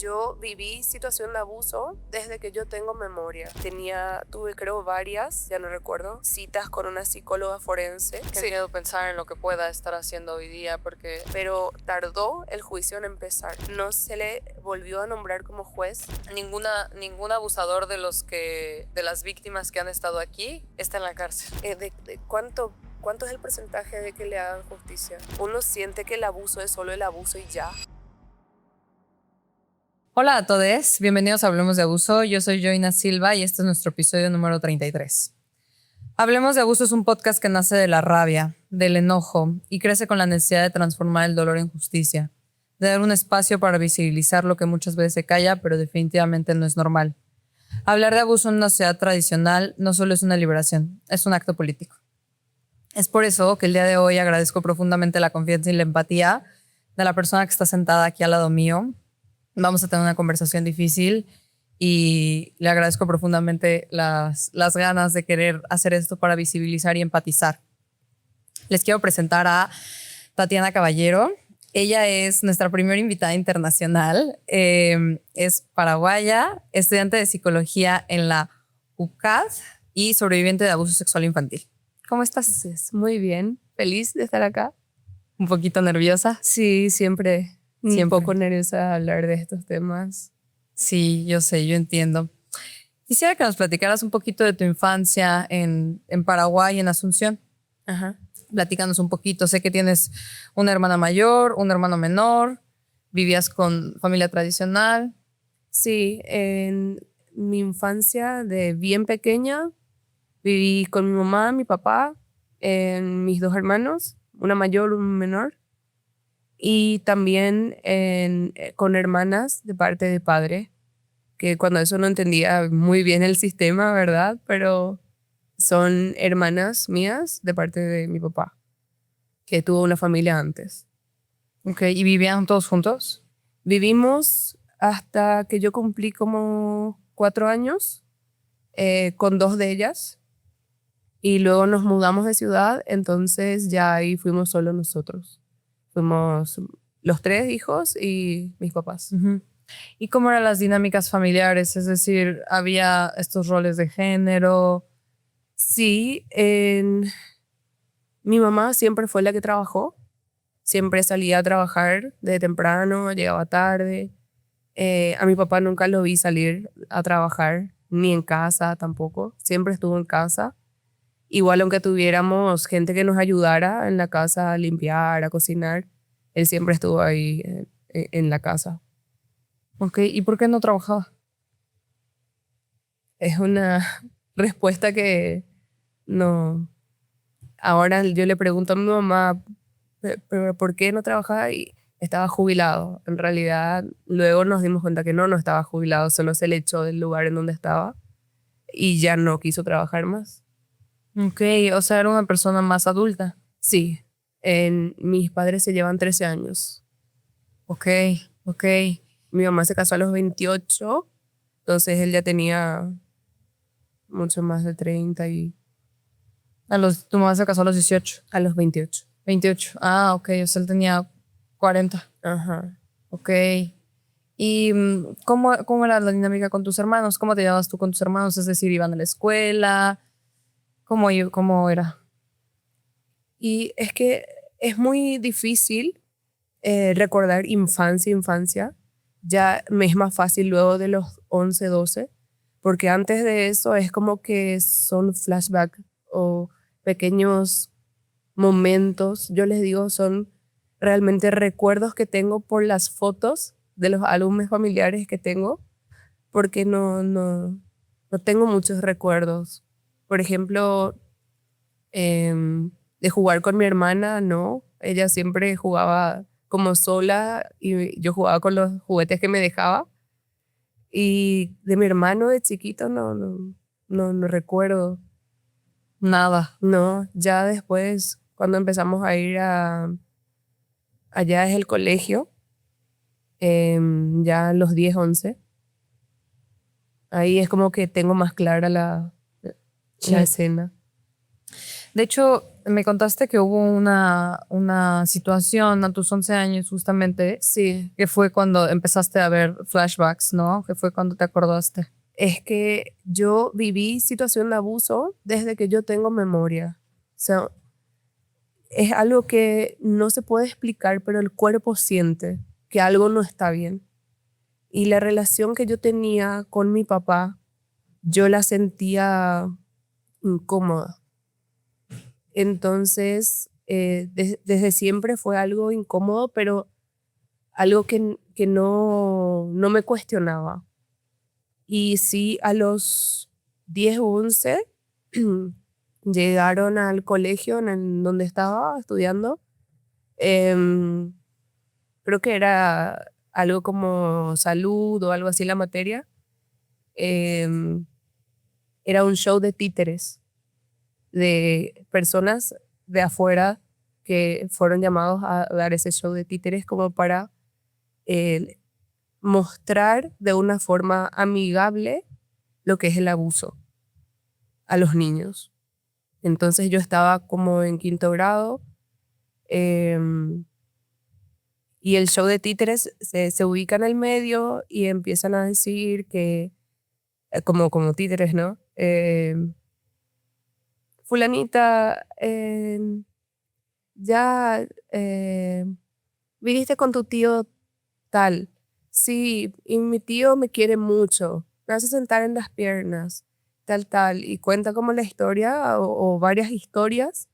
Yo viví situación de abuso desde que yo tengo memoria. Tuve creo varias, ya no recuerdo, citas con una psicóloga forense. Qué miedo pensar en lo que pueda estar haciendo hoy día porque... Pero tardó el juicio en empezar. No se le volvió a nombrar como juez. Ningún abusador de las víctimas que han estado aquí está en la cárcel. ¿Cuánto es el porcentaje de que le hagan justicia? Uno siente que el abuso es solo el abuso y ya. Hola a todos, bienvenidos a Hablemos de Abuso. Yo soy Joina Silva y este es nuestro episodio número 33. Hablemos de Abuso es un podcast que nace de la rabia, del enojo y crece con la necesidad de transformar el dolor en justicia, de dar un espacio para visibilizar lo que muchas veces se calla, pero definitivamente no es normal. Hablar de abuso en una sociedad tradicional no solo es una liberación, es un acto político. Es por eso que el día de hoy agradezco profundamente la confianza y la empatía de la persona que está sentada aquí al lado mío. Vamos a tener una conversación difícil y le agradezco profundamente las ganas de querer hacer esto para visibilizar y empatizar. Les quiero presentar a Tatiana Caballero. Ella es nuestra primera invitada internacional. Es paraguaya, estudiante de psicología en la UCAD y sobreviviente de abuso sexual infantil. ¿Cómo estás? Muy bien, feliz de estar acá. ¿Un poquito nerviosa? Sí, siempre. Un poco nerviosa de hablar de estos temas. Sí, yo sé, yo entiendo. Quisiera que nos platicaras un poquito de tu infancia en Paraguay, en Asunción. Ajá. Platícanos un poquito. Sé que tienes una hermana mayor, un hermano menor, vivías con familia tradicional. Sí, en mi infancia de bien pequeña viví con mi mamá, mi papá, mis dos hermanos, una mayor, un menor. Y también con hermanas de parte de padre, que cuando eso no entendía muy bien el sistema, ¿verdad? Pero son hermanas mías de parte de mi papá, que tuvo una familia antes. Ok, ¿y vivían todos juntos? Vivimos hasta que yo cumplí como 4 años con dos de ellas y luego nos mudamos de ciudad, entonces ya ahí fuimos solo nosotros. Fuimos los 3 hijos y mis papás. Uh-huh. ¿Y cómo eran las dinámicas familiares? Es decir, ¿había estos roles de género? Sí, mi mamá siempre fue la que trabajó. Siempre salía a trabajar de temprano, llegaba tarde. A mi papá nunca lo vi salir a trabajar, ni en casa tampoco. Siempre estuvo en casa. Igual aunque tuviéramos gente que nos ayudara en la casa a limpiar, a cocinar, él siempre estuvo ahí en la casa. Ok, ¿y por qué no trabajaba? Es una respuesta que no... Ahora yo le pregunto a mi mamá, ¿pero por qué no trabajaba? Y estaba jubilado. En realidad, luego nos dimos cuenta que no estaba jubilado, solo se le echó del lugar en donde estaba y ya no quiso trabajar más. Ok, o sea, era una persona más adulta. Sí, mis padres se llevan 13 años. Ok, ok. Mi mamá se casó a los 28, entonces él ya tenía mucho más de 30 y... Tu mamá se casó a los 18. A los 28. 28. Ah, ok, o sea, él tenía 40. Ajá. Ok. ¿Y cómo era la dinámica con tus hermanos? ¿Cómo te llevabas tú con tus hermanos? Es decir, ¿iban a la escuela? ¿Cómo era? Y es que es muy difícil recordar infancia. Ya me es más fácil luego de los 11, 12, porque antes de eso es como que son flashbacks o pequeños momentos. Yo les digo, son realmente recuerdos que tengo por las fotos de los álbumes familiares que tengo, porque no tengo muchos recuerdos. Por ejemplo, de jugar con mi hermana, no. Ella siempre jugaba como sola y yo jugaba con los juguetes que me dejaba. Y de mi hermano de chiquito no recuerdo. Nada. No, ya después, cuando empezamos a ir allá es el colegio, ya a los 10, 11, ahí es como que tengo más clara la escena. De hecho, me contaste que hubo una situación a tus 11 años justamente, Sí, que fue cuando empezaste a ver flashbacks, ¿no? Que fue cuando te acordaste. es que yo viví situación de abuso desde que yo tengo memoria. O sea, es algo que no se puede explicar, pero el cuerpo siente que algo no está bien. Y la relación que yo tenía con mi papá, yo la sentía incómoda. Entonces, desde siempre fue algo incómodo, pero algo que no me cuestionaba. Y sí, a los 10 o 11 llegaron al colegio donde estaba estudiando. Em, Creo que era algo como salud o algo así la materia. Em, Era un show de títeres, de personas de afuera que fueron llamados a dar ese show de títeres como para eh, mostrar de una forma amigable lo que es el abuso a los niños. Entonces yo estaba como en quinto grado em, y el show de títeres se ubica en el medio y empiezan a decir que, como títeres, ¿no? Fulanita, ya viniste con tu tío tal. Sí, y mi tío me quiere mucho. Me hace sentar en las piernas, tal, tal. Y cuenta como la historia o varias historias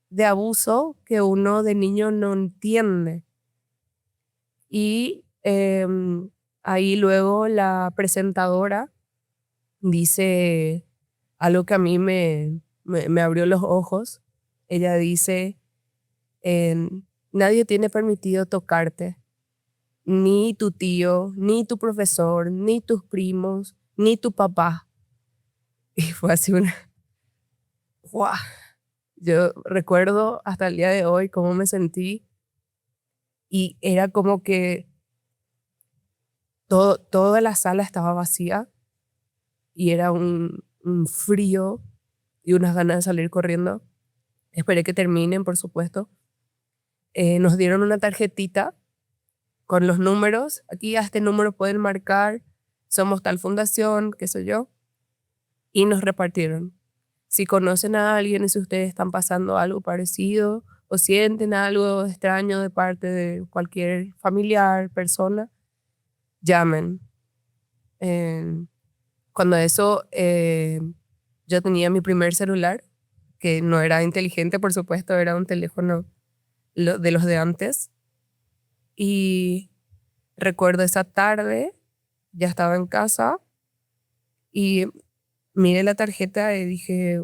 de abuso que uno de niño no entiende. Y ahí luego la presentadora dice algo que a mí me abrió los ojos. Ella dice, nadie tiene permitido tocarte, ni tu tío, ni tu profesor, ni tus primos, ni tu papá. Y fue así una... ¡Guau! Yo recuerdo hasta el día de hoy cómo me sentí y era como que toda la sala estaba vacía y era un frío y unas ganas de salir corriendo. Esperé que terminen, por supuesto. Nos dieron una tarjetita con los números. Aquí a este número pueden marcar, somos tal fundación, qué sé yo. Y nos repartieron. Si conocen a alguien y si ustedes están pasando algo parecido o sienten algo extraño de parte de cualquier familiar, persona, llamen. Eh, Cuando eso, yo tenía mi primer celular, que no era inteligente, por supuesto, era un teléfono de los de antes. Y recuerdo esa tarde, ya estaba en casa y miré la tarjeta y dije,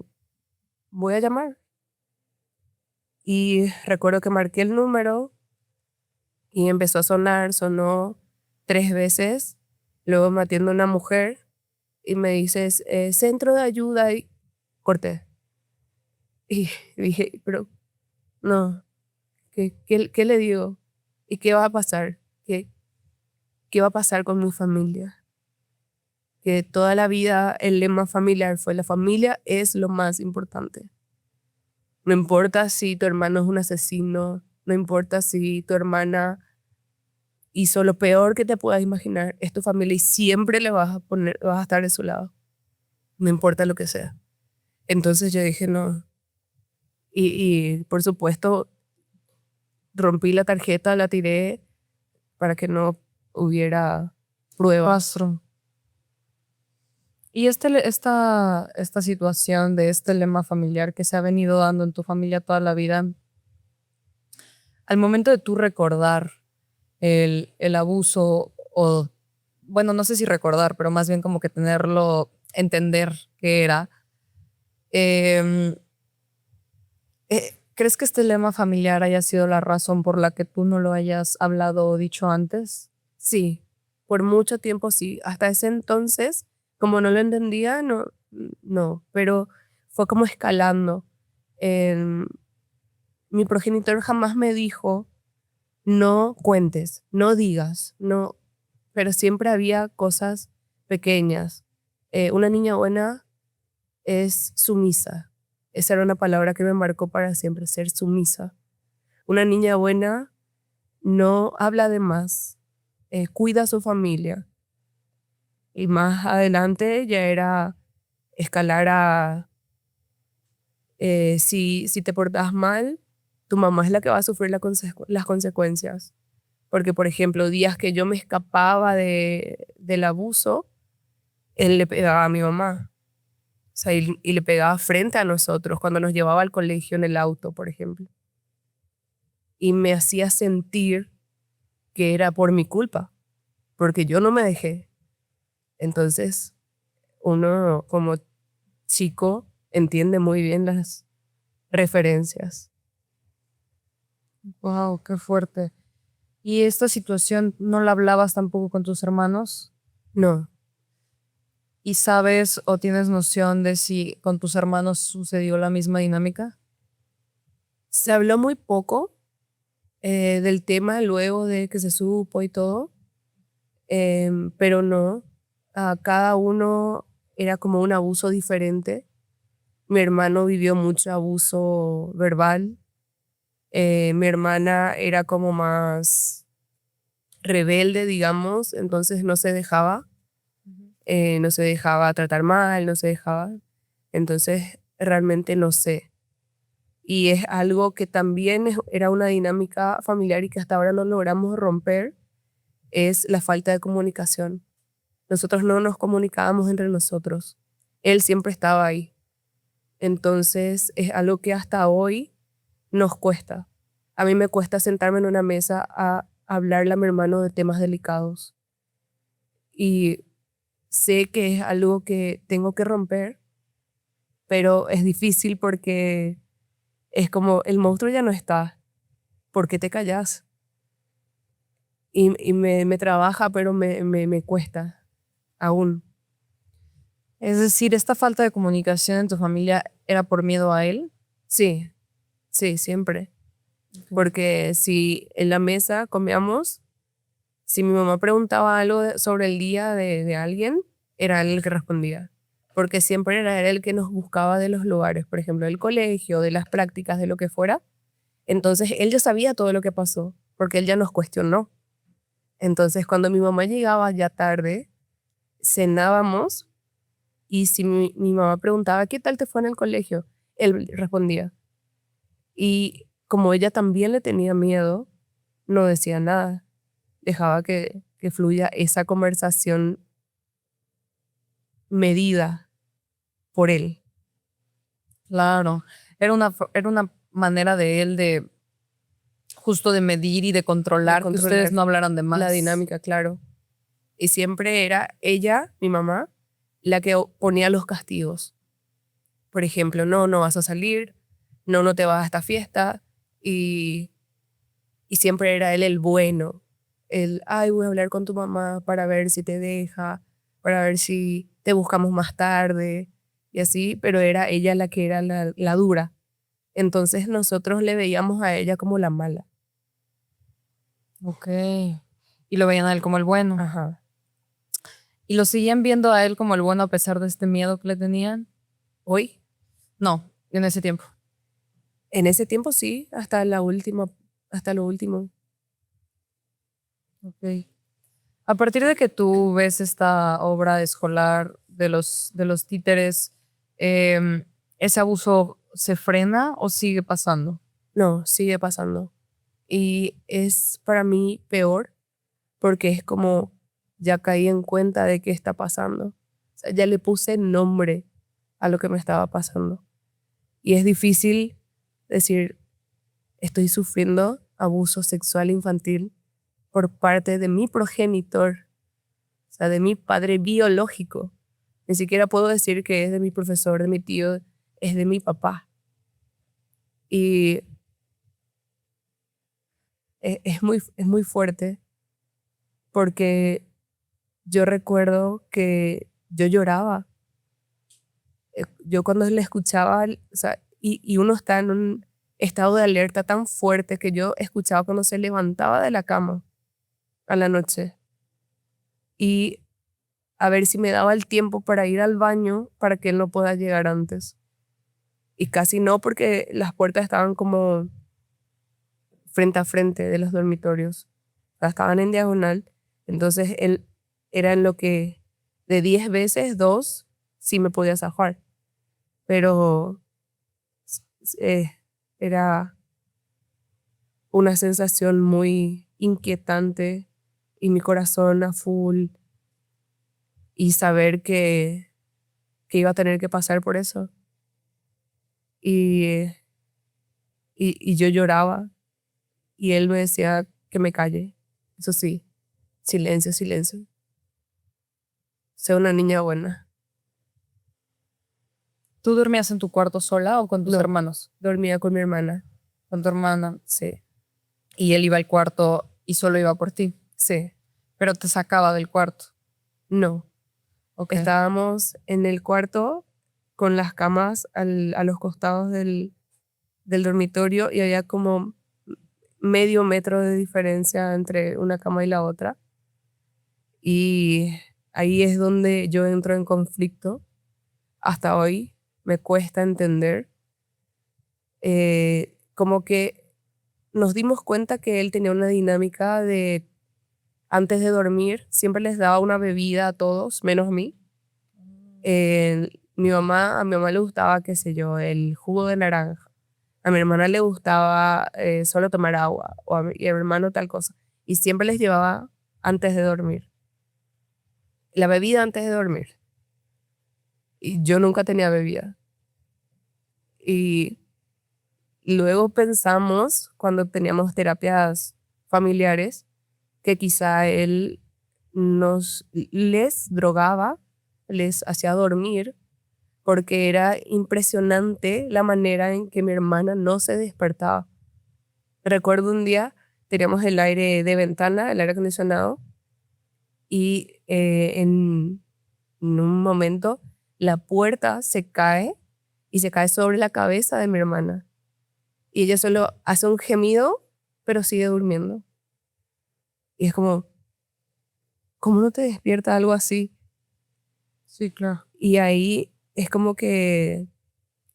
voy a llamar. Y recuerdo que marqué el número y empezó a sonar, sonó 3 veces. Luego me atiende una mujer y me dice, centro de ayuda, y corté. Y dije, pero no, ¿qué le digo? ¿Y qué va a pasar? ¿Qué va a pasar con mi familia? Que toda la vida el lema familiar fue la familia es lo más importante. No importa si tu hermano es un asesino, no importa si tu hermana hizo lo peor que te puedas imaginar, es tu familia y siempre le vas a poner, vas a estar de su lado, no importa lo que sea. Entonces yo dije no, y por supuesto rompí la tarjeta, la tiré para que no hubiera pruebas. Rastro. Y esta situación de este lema familiar que se ha venido dando en tu familia toda la vida, al momento de tú recordar el abuso, o bueno, no sé si recordar, pero más bien como que tenerlo, entender qué era, eh, ¿crees que este lema familiar haya sido la razón por la que tú no lo hayas hablado o dicho antes? Sí, por mucho tiempo sí. Hasta ese entonces, como no lo entendía, no, pero fue como escalando. Em, Mi progenitor jamás me dijo, no cuentes, no digas, no, pero siempre había cosas pequeñas. Una niña buena es sumisa. Esa era una palabra que me marcó para siempre, ser sumisa. Una niña buena no habla de más, cuida a su familia. Y más adelante ya era escalar a, si te portas mal, tu mamá es la que va a sufrir las consecuencias. Porque, por ejemplo, días que yo me escapaba del abuso, él le pegaba a mi mamá. O sea, y le pegaba frente a nosotros cuando nos llevaba al colegio en el auto, por ejemplo. Y me hacía sentir que era por mi culpa, porque yo no me dejé. Entonces, uno como chico entiende muy bien las referencias. Wow, qué fuerte. ¿Y esta situación no la hablabas tampoco con tus hermanos? No, ¿Y sabes o tienes noción de si con tus hermanos sucedió la misma dinámica? se habló muy poco del tema luego de que se supo y todo, pero no, a cada uno era como un abuso diferente. Mi hermano vivió mucho abuso verbal, mi hermana era como más rebelde, digamos, entonces no se dejaba tratar mal, no se dejaba. Entonces, realmente no sé. Y es algo que también era una dinámica familiar y que hasta ahora no logramos romper, es la falta de comunicación. Nosotros no nos comunicábamos entre nosotros. Él siempre estaba ahí. Entonces, es algo que hasta hoy nos cuesta. A mí me cuesta sentarme en una mesa a hablarle a mi hermano de temas delicados. Y sé que es algo que tengo que romper, pero es difícil porque es como el monstruo ya no está. ¿Por qué te callas? Y me trabaja, pero me cuesta aún. Es decir, esta falta de comunicación en tu familia era por miedo a él. Sí, sí, siempre. Porque si en la mesa comíamos, si mi mamá preguntaba algo sobre el día de alguien, era él el que respondía. Porque siempre era él el que nos buscaba de los lugares, por ejemplo, del colegio, de las prácticas, de lo que fuera. Entonces él ya sabía todo lo que pasó, porque él ya nos cuestionó. Entonces cuando mi mamá llegaba ya tarde, cenábamos y si mi mamá preguntaba, ¿qué tal te fue en el colegio? Él respondía. Y como ella también le tenía miedo, no decía nada. Dejaba que fluya esa conversación medida por él. Claro, era una manera de él de justo de medir y de De controlar que ustedes controlar no hablaran de la más. dinámica, claro. Y siempre era ella, mi mamá, la que ponía los castigos. Por ejemplo, no, no vas a salir, no, no te vas a esta fiesta. Y, y siempre era él el bueno. El, ay, voy a hablar con tu mamá para ver si te deja, para ver si te buscamos más tarde. Y así, pero era ella la que era la dura. Entonces nosotros le veíamos a ella como la mala. Ok. Y lo veían a él como el bueno. Ajá. ¿Y lo seguían viendo a él como el bueno a pesar de este miedo que le tenían? Hoy, No, en ese tiempo. en ese tiempo sí, hasta lo último. Ok. A partir de que tú ves esta obra escolar de los títeres, ¿ese abuso se frena o sigue pasando? No, sigue pasando. Y es para mí peor porque es como ya caí en cuenta de qué está pasando. O sea, ya le puse nombre a lo que me estaba pasando. Y es difícil decir, estoy sufriendo abuso sexual infantil por parte de mi progenitor, o sea, de mi padre biológico. Ni siquiera puedo decir que es de mi profesor, de mi tío, es de mi papá. Y es muy fuerte porque yo recuerdo que yo lloraba. Yo cuando le escuchaba, o sea, y uno está en un estado de alerta tan fuerte que yo escuchaba cuando se levantaba de la cama a la noche y a ver si me daba el tiempo para ir al baño para que él no pueda llegar antes. y casi no porque las puertas estaban como frente a frente de los dormitorios. O sea, estaban en diagonal. Entonces él era en lo que de 10 veces, 2 sí me podía zafar. Pero eh, era una sensación muy inquietante y mi corazón a full y saber que iba a tener que pasar por eso. Y, y yo lloraba y él me decía que me calle. Eso sí, silencio, silencio. Sé una niña buena. ¿Tú dormías en tu cuarto sola o con tus No, hermanos? dormía con mi hermana. Con tu hermana. Sí, Y él iba al cuarto y solo iba por ti. sí. Pero te sacaba del cuarto. No. Ok. Estábamos en el cuarto con las camas a los costados del dormitorio y había como medio metro de diferencia entre una cama y la otra. Y ahí es donde yo entro en conflicto. Hasta hoy me cuesta entender. Como que nos dimos cuenta que él tenía una dinámica de antes de dormir, siempre les daba una bebida a todos, menos a mí. A mi mamá le gustaba, qué sé yo, el jugo de naranja. A mi hermana le gustaba solo tomar agua, y a mi hermano tal cosa. Y siempre les llevaba antes de dormir. La bebida antes de dormir. Y yo nunca tenía bebida. Y luego pensamos, cuando teníamos terapias familiares, que quizá él les drogaba, les hacía dormir, porque era impresionante la manera en que mi hermana no se despertaba. Recuerdo un día, teníamos el aire de ventana, el aire acondicionado, y en un momento la puerta se cae y se cae sobre la cabeza de mi hermana. Y ella solo hace un gemido, pero sigue durmiendo. Y es como, ¿cómo no te despierta algo así? Sí, claro. Y ahí es como que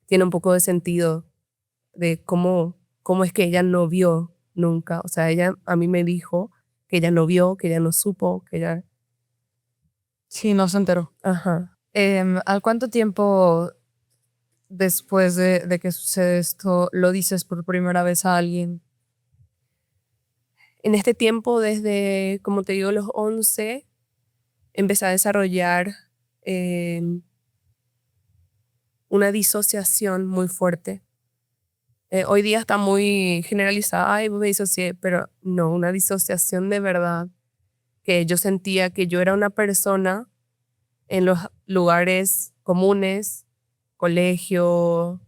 tiene un poco de sentido de cómo es que ella no vio nunca. O sea, ella a mí me dijo que ella no vio, que ella no supo, que ella... Sí, no se enteró. Ajá. ¿Al cuánto tiempo después de que sucede esto lo dices por primera vez a alguien? En este tiempo, desde, como te digo, los 11, empecé a desarrollar eh, una disociación muy fuerte. Hoy día está muy generalizada, ay, me disocié, pero no, una disociación de verdad, que yo sentía que yo era una persona en los lugares comunes, colegio,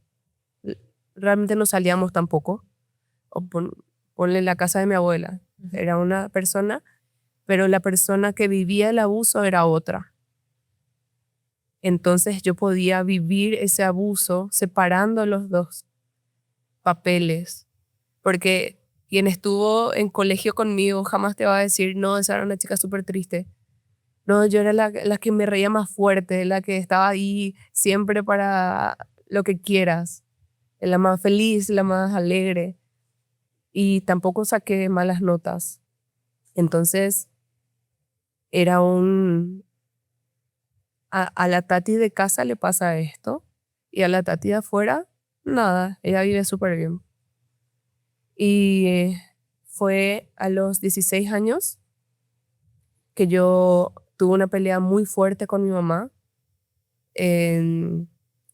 realmente no salíamos tampoco, o ponle la casa de mi abuela, era una persona, pero la persona que vivía el abuso era otra. Entonces yo podía vivir ese abuso separando los dos papeles, porque quien estuvo en colegio conmigo jamás te va a decir, no, esa era una chica súper triste. No, yo era la que me reía más fuerte, la que estaba ahí siempre para lo que quieras, la más feliz, la más alegre. Y tampoco saqué malas notas. Entonces, era a la Tati de casa le pasa esto y a la Tati de afuera, nada, ella vive súper bien. Y fue a los 16 años que yo tuve una pelea muy fuerte con mi mamá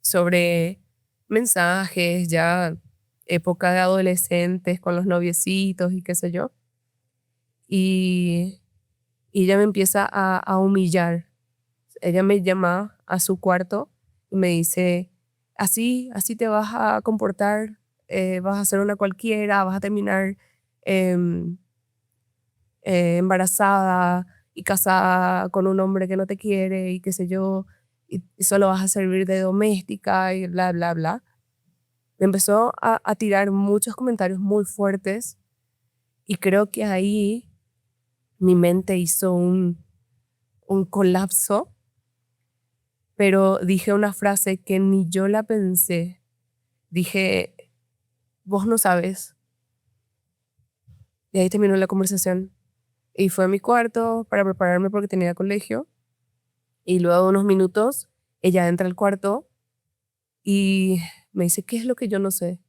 sobre mensajes, ya época de adolescentes con los noviecitos y qué sé yo. Y, y ella me empieza a humillar. Ella me llama a su cuarto y me dice, así te vas a comportar, vas a ser una cualquiera, vas a terminar em, embarazada y casada con un hombre que no te quiere y qué sé yo, y solo vas a servir de doméstica y bla, bla, bla. Me empezó a tirar muchos comentarios muy fuertes y creo que ahí mi mente hizo un colapso, pero dije una frase que ni yo la pensé dije, vos no sabes. Y ahí terminó la conversación. Y fue a mi cuarto para prepararme porque tenía colegio. Y luego de unos minutos, ella entra al cuarto y me dice, ¿qué es lo que yo no sé?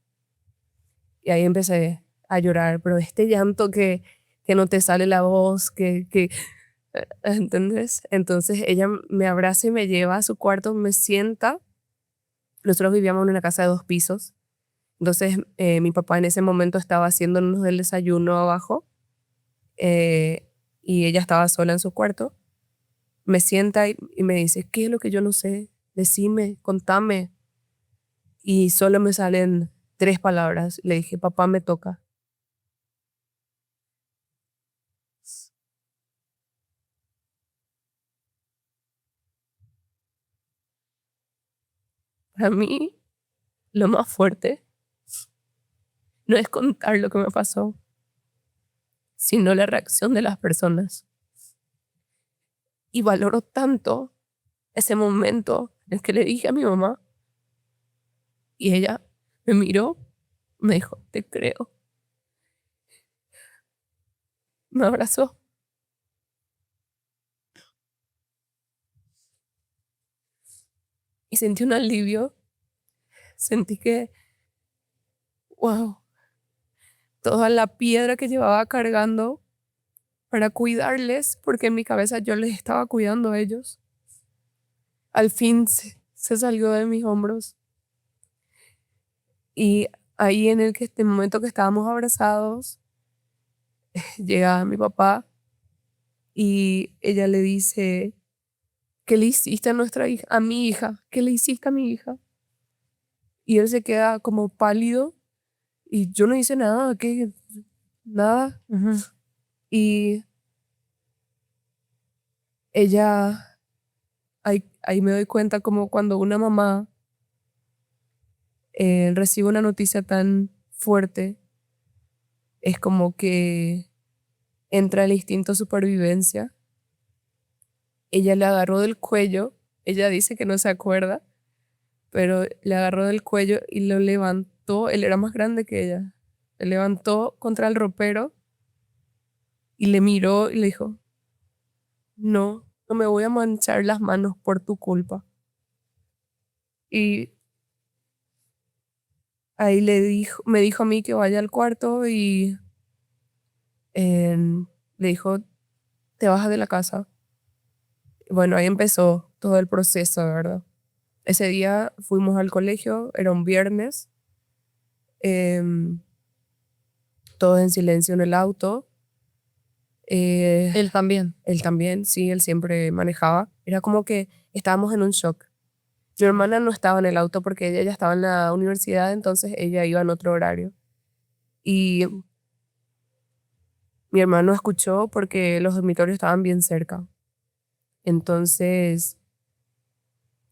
Y ahí empecé a llorar, pero este llanto que no te sale la voz, ¿entendés? Entonces ella me abraza y me lleva a su cuarto, me sienta. Nosotros vivíamos en una casa de 2 pisos. Entonces mi papá en ese momento estaba haciéndonos el desayuno abajo eh, y ella estaba sola en su cuarto. Me sienta y me dice, ¿qué es lo que yo no sé? Decime, contame. Y solo me salen 3 palabras. Le dije, papá, me toca. Para mí, lo más fuerte no es contar lo que me pasó, sino la reacción de las personas. Y valoro tanto ese momento en el que le dije a mi mamá y ella me miró, me dijo, te creo. Me abrazó. Y sentí un alivio. Sentí que, wow, toda la piedra que llevaba cargando para cuidarles, porque en mi cabeza yo les estaba cuidando a ellos, al fin se salió de mis hombros. Y ahí en este momento que estábamos abrazados, llega mi papá y ella le dice, ¿qué le hiciste a nuestra hija? A mi hija, ¿qué le hiciste a mi hija? Y él se queda como pálido y yo no hice nada, ¿qué? Nada. Ujú. Y ella, ahí me doy cuenta como cuando una mamá recibe una noticia tan fuerte, es como que entra el instinto de supervivencia. Ella le agarró del cuello, ella dice que no se acuerda, pero le agarró del cuello y lo levantó, él era más grande que ella, le levantó contra el ropero y le miró y le dijo, no, no me voy a manchar las manos por tu culpa. Y ahí me dijo a mí que vaya al cuarto y eh, le dijo, te bajas de la casa. Bueno, ahí empezó todo el proceso, ¿verdad? Ese día fuimos al colegio, era un viernes, em, todos en silencio en el auto. Él también. Él también, sí, él siempre manejaba. Era como que estábamos en un shock. Mi hermana no estaba en el auto porque ella ya estaba en la universidad, entonces ella iba en otro horario. Y mi hermano escuchó porque los dormitorios estaban bien cerca. Entonces,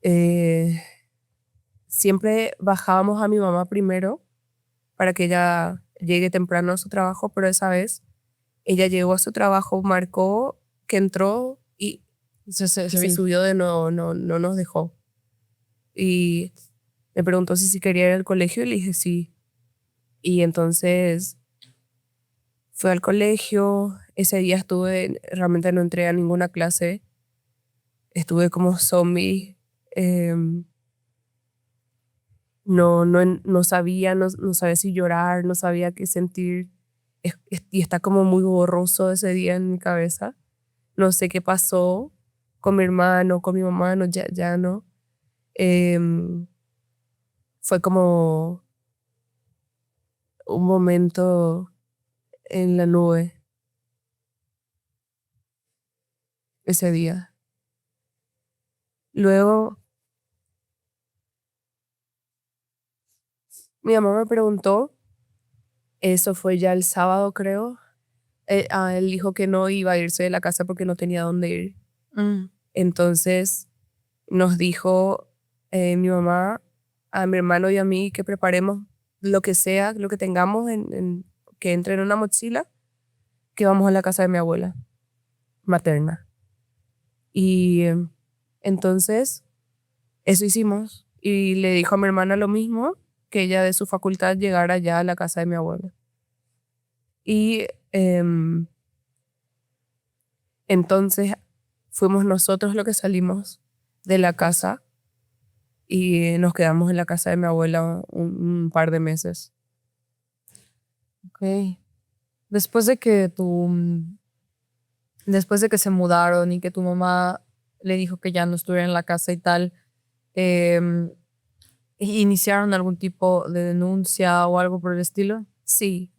eh, siempre bajábamos a mi mamá primero para que ella llegue temprano a su trabajo, pero esa vez ella llegó a su trabajo, marcó que entró y se Sí. subió de nuevo, no nos dejó. Y me preguntó si quería ir al colegio y le dije sí. Y entonces fue al colegio. Ese día realmente no entré a ninguna clase. Estuve como zombie. em, no sabía, no sabía si llorar, no sabía qué sentir. Y está como muy borroso ese día en mi cabeza. No sé qué pasó con mi hermano, con mi mamá, no, ya no. Em, Fue como un momento en la nube ese día. Luego mi mamá me preguntó, eso fue ya el sábado creo, él dijo que no iba a irse de la casa porque no tenía dónde ir. Mm. Entonces nos dijo mi mamá a mi hermano y a mí que preparemos lo que sea, lo que tengamos, que entre en una mochila, que vamos a la casa de mi abuela materna. Y entonces eso hicimos y le dijo a mi hermana lo mismo que ella de su facultad llegara ya a la casa de mi abuela. Y entonces fuimos nosotros los que salimos de la casa y nos quedamos en la casa de mi abuela un par de meses. Ok. Después de que después de que se mudaron y que tu mamá le dijo que ya no estuviera en la casa y tal, em, ¿iniciaron algún tipo de denuncia o algo por el estilo? Sí,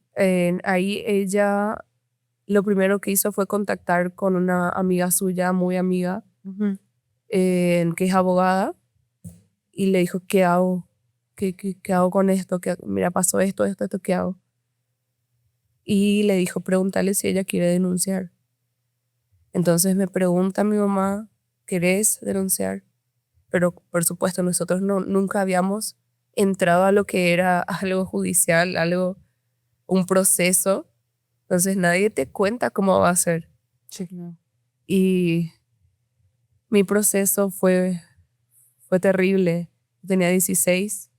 ahí ella lo primero que hizo fue contactar con una amiga suya, muy amiga, Ujú. que es abogada, y le dijo, ¿qué hago? ¿Qué hago con esto? Mira, pasó esto, ¿qué hago? Y le dijo, pregúntale si ella quiere denunciar. Entonces me pregunta mi mamá, ¿querés denunciar? Pero por supuesto nosotros nunca habíamos entrado a lo que era algo judicial, un proceso. Entonces nadie te cuenta cómo va a ser. Sí, claro. Y mi proceso fue terrible. Tenía 16,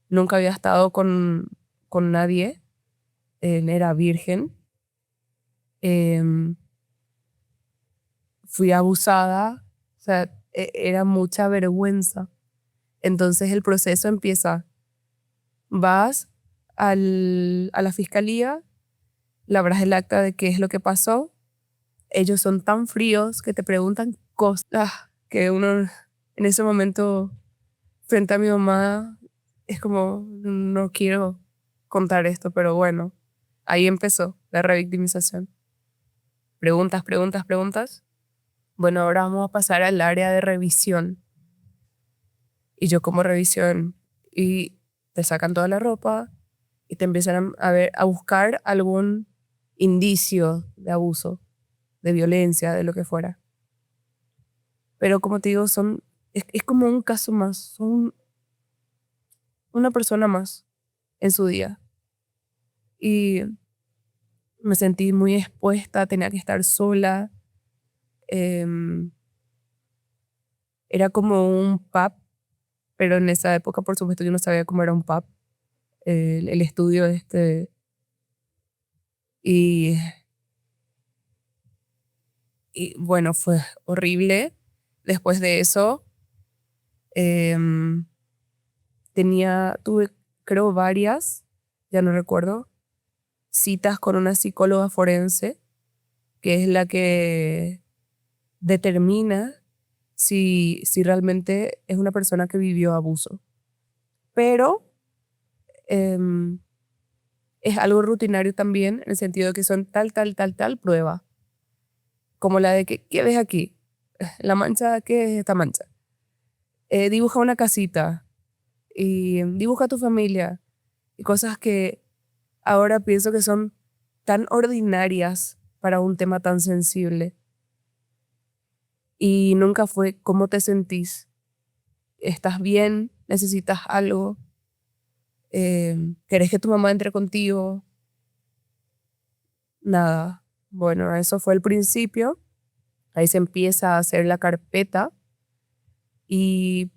nunca había estado con nadie, era virgen. Em, Fui abusada, o sea, era mucha vergüenza. Entonces el proceso empieza, vas a la fiscalía, labras el acta de qué es lo que pasó. Ellos son tan fríos que te preguntan cosas que uno en ese momento frente a mi mamá es como, no quiero contar esto, pero bueno, ahí empezó la revictimización. Preguntas, preguntas, preguntas. Bueno, ahora vamos a pasar al área de revisión. Y yo como revisión, y te sacan toda la ropa y te empiezan a buscar algún indicio de abuso, de violencia, de lo que fuera. Pero como te digo, es como un caso más, son una persona más en su día. Y me sentí muy expuesta, tenía que estar sola. em, Era como un pub, pero en esa época, por supuesto, yo no sabía cómo era un pub, el estudio este. Y, y bueno, fue horrible. Después de eso, em, tuve, creo, varias, ya no recuerdo, citas con una psicóloga forense, que es la que determina si realmente es una persona que vivió abuso. Pero em, es algo rutinario también, en el sentido de que son tal prueba, como la de que, ¿qué ves aquí? La mancha, ¿qué es esta mancha? Dibuja una casita y dibuja tu familia y cosas que ahora pienso que son tan ordinarias para un tema tan sensible. Y nunca fue cómo te sentís. ¿Estás bien? ¿Necesitas algo? ¿Querés que tu mamá entre contigo? Nada. Bueno, eso fue el principio. Ahí se empieza a hacer la carpeta y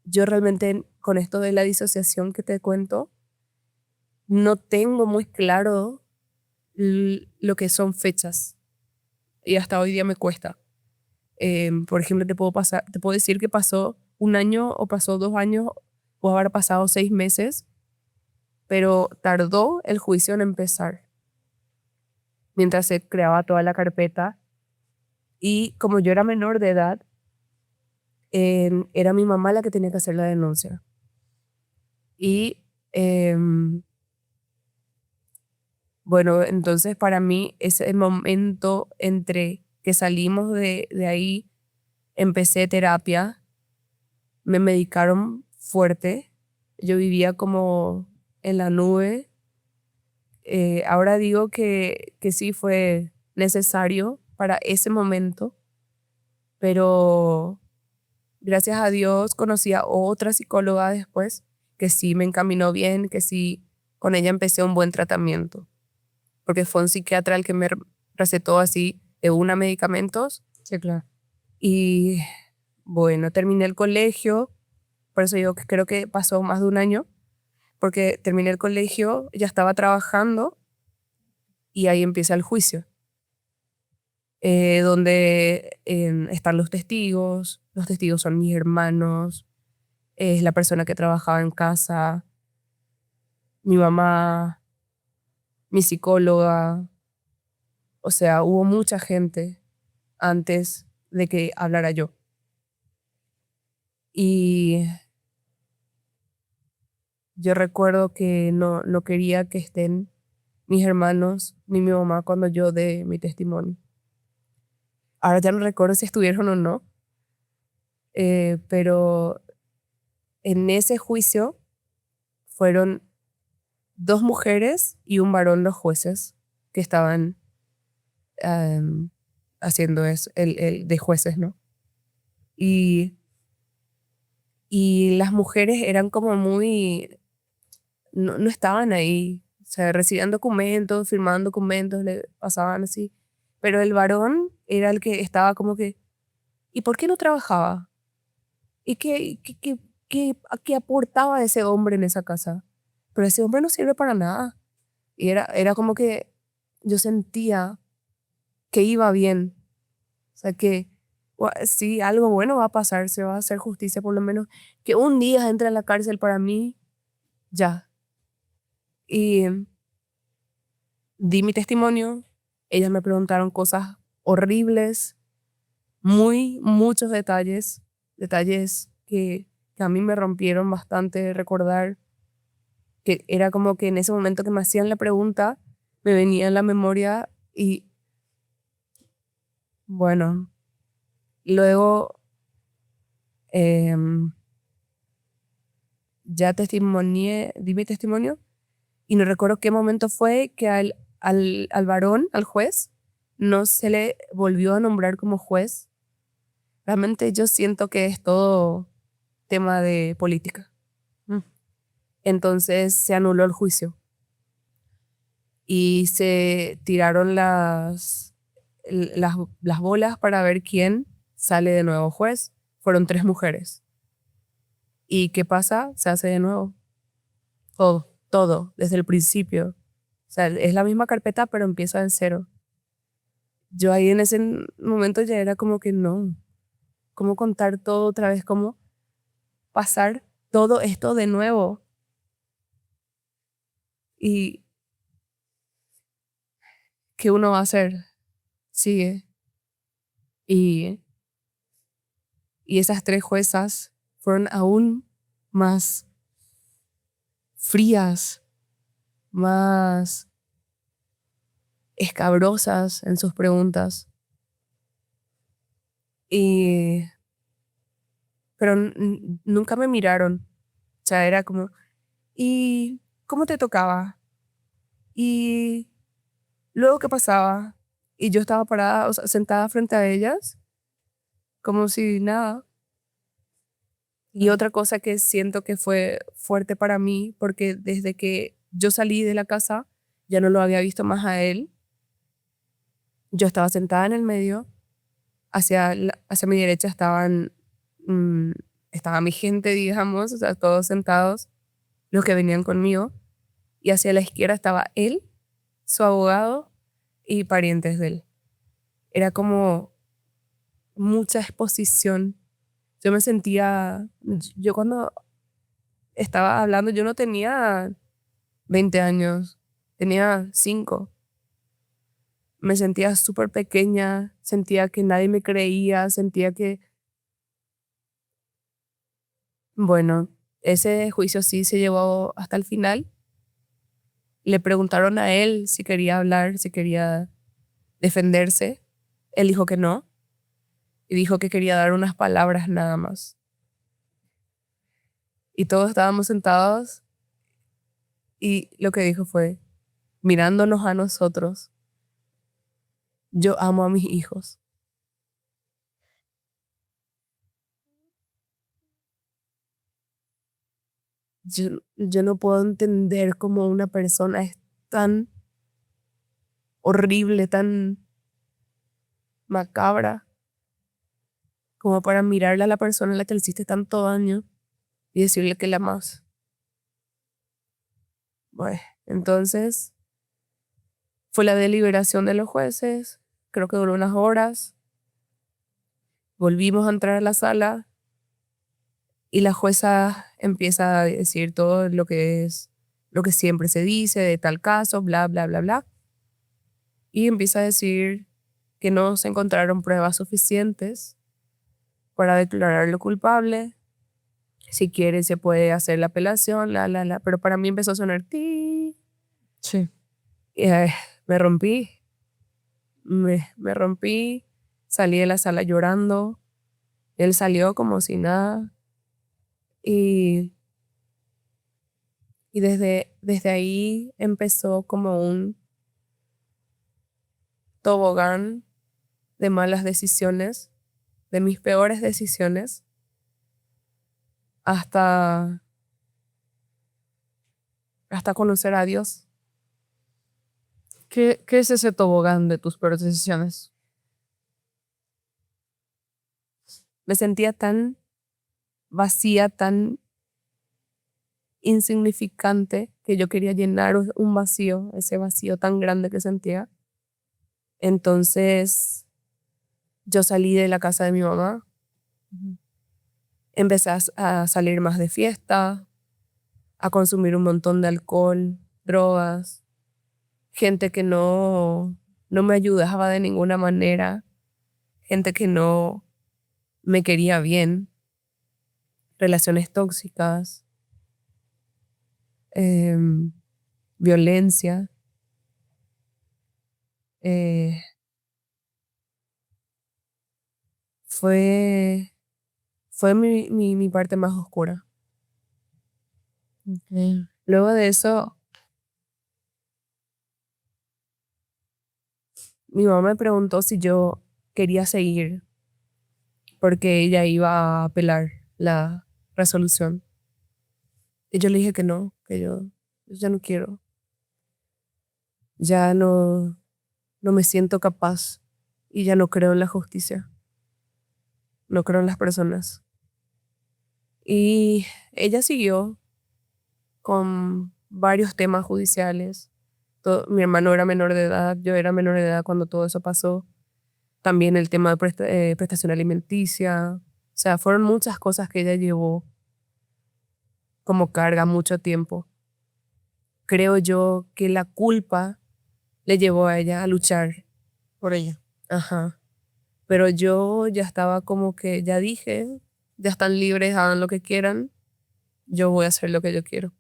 yo realmente con esto de la disociación que te cuento, no tengo muy claro lo que son fechas y hasta hoy día me cuesta. Por ejemplo, te puedo decir que pasó un año o pasó 2 años, puede haber pasado 6 meses, pero tardó el juicio en empezar mientras se creaba toda la carpeta. Y como yo era menor de edad, era mi mamá la que tenía que hacer la denuncia. Y bueno, entonces para mí ese momento entre que salimos de ahí, empecé terapia, me medicaron fuerte, yo vivía como en la nube. Ahora digo que sí fue necesario para ese momento, pero gracias a Dios conocí a otra psicóloga después que sí me encaminó bien, que sí con ella empecé un buen tratamiento, porque fue un psiquiatra el que me recetó así de una medicamentos. Sí, claro. Y bueno, terminé el colegio, por eso digo que creo que pasó más de un año. porque terminé el colegio, ya estaba trabajando y ahí empieza el juicio, donde están los testigos. Los testigos son mis hermanos, es la persona que trabajaba en casa, mi mamá, mi psicóloga. O sea, hubo mucha gente antes de que hablara yo. Y yo recuerdo que no quería que estén mis hermanos ni mi mamá cuando yo dé mi testimonio. Ahora ya no recuerdo si estuvieron o no, pero en ese juicio fueron 2 mujeres y un varón los jueces que estaban em, haciendo eso, el de jueces, ¿no? Y, y las mujeres eran como muy, no estaban ahí, o sea, recibían documentos, firmaban documentos, le pasaban así. Pero el varón era el que estaba como que, ¿y por qué no trabajaba? ¿Y qué aportaba ese hombre en esa casa? Pero ese hombre no sirve para nada. Y era como que yo sentía que iba bien. O sea, que sí, algo bueno va a pasar, se va a hacer justicia, por lo menos que un día entre a la cárcel para mí, ya. Y di mi testimonio, ellas me preguntaron cosas horribles, muchos detalles, detalles que a mí me rompieron bastante recordar, que era como que en ese momento que me hacían la pregunta, me venía en la memoria y bueno, luego em, ya testimonié, di mi testimonio y no recuerdo qué momento fue que al varón, al juez, no se le volvió a nombrar como juez. Realmente yo siento que es todo tema de política. Mm. Entonces se anuló el juicio y se tiraron las bolas para ver quién sale de nuevo juez. Fueron 3 mujeres. ¿Y qué pasa? Se hace de nuevo. Todo, desde el principio. O sea, es la misma carpeta, pero empieza en cero. Yo ahí en ese momento ya era como que no. ¿Cómo contar todo otra vez? ¿Cómo pasar todo esto de nuevo? ¿Y qué uno va a hacer? Sigue. Y, y esas 3 juezas fueron aún más frías, más escabrosas en sus preguntas. Y, pero nunca me miraron. O sea, era como, ¿y cómo te tocaba? ¿Y luego qué pasaba? Y yo estaba parada, o sea, sentada frente a ellas, como si nada. Y otra cosa que siento que fue fuerte para mí, porque desde que yo salí de la casa, ya no lo había visto más a él. Yo estaba sentada en el medio, hacia mi derecha mm, estaba mi gente, digamos, o sea, todos sentados, los que venían conmigo, y hacia la izquierda estaba él, su abogado y parientes de él. Era como mucha exposición. Yo me sentía, yo cuando estaba hablando, yo no tenía 20 años, tenía 5. Me sentía súper pequeña, sentía que nadie me creía, sentía que, bueno, ese juicio sí se llevó hasta el final. Le preguntaron a él si quería hablar, si quería defenderse. Él dijo que no y dijo que quería dar unas palabras nada más. Y todos estábamos sentados y lo que dijo fue, mirándonos a nosotros, yo amo a mis hijos. Yo no puedo entender cómo una persona es tan horrible, tan macabra, como para mirarle a la persona a la que le hiciste tanto daño y decirle que la amas. Bueno, entonces fue la deliberación de los jueces, creo que duró unas horas. Volvimos a entrar a la sala y la jueza empieza a decir todo lo que es, lo que siempre se dice de tal caso, bla, bla, bla, bla. Y empieza a decir que no se encontraron pruebas suficientes para declararlo culpable. Si quiere se puede hacer la apelación, la. Pero para mí empezó a sonar ti. Sí. Y, me rompí. Me rompí. Salí de la sala llorando. Él salió como si nada. Y, y desde ahí empezó como un tobogán de malas decisiones, de mis peores decisiones, hasta, hasta conocer a Dios. ¿Qué es ese tobogán de tus peores decisiones? Me sentía tan vacía, tan insignificante, que yo quería llenar un vacío, ese vacío tan grande que sentía. Entonces yo salí de la casa de mi mamá, empecé a salir más de fiesta, a consumir un montón de alcohol, drogas, gente que no me ayudaba de ninguna manera, gente que no me quería bien, relaciones tóxicas, violencia. eh, fue, fue mi parte más oscura. Okay. Luego de eso, mi mamá me preguntó si yo quería seguir, porque ella iba a apelar la resolución. Y yo le dije que no, que yo ya no quiero, ya no me siento capaz y ya no creo en la justicia, no creo en las personas. Y ella siguió con varios temas judiciales. Mi hermano era menor de edad, yo era menor de edad cuando todo eso pasó. También el tema de prestación alimenticia. O sea, fueron muchas cosas que ella llevó como carga mucho tiempo. Creo yo que la culpa le llevó a ella a luchar. Por ella. Ajá. Pero yo ya estaba como que, ya dije, ya están libres, hagan lo que quieran, yo voy a hacer lo que yo quiero.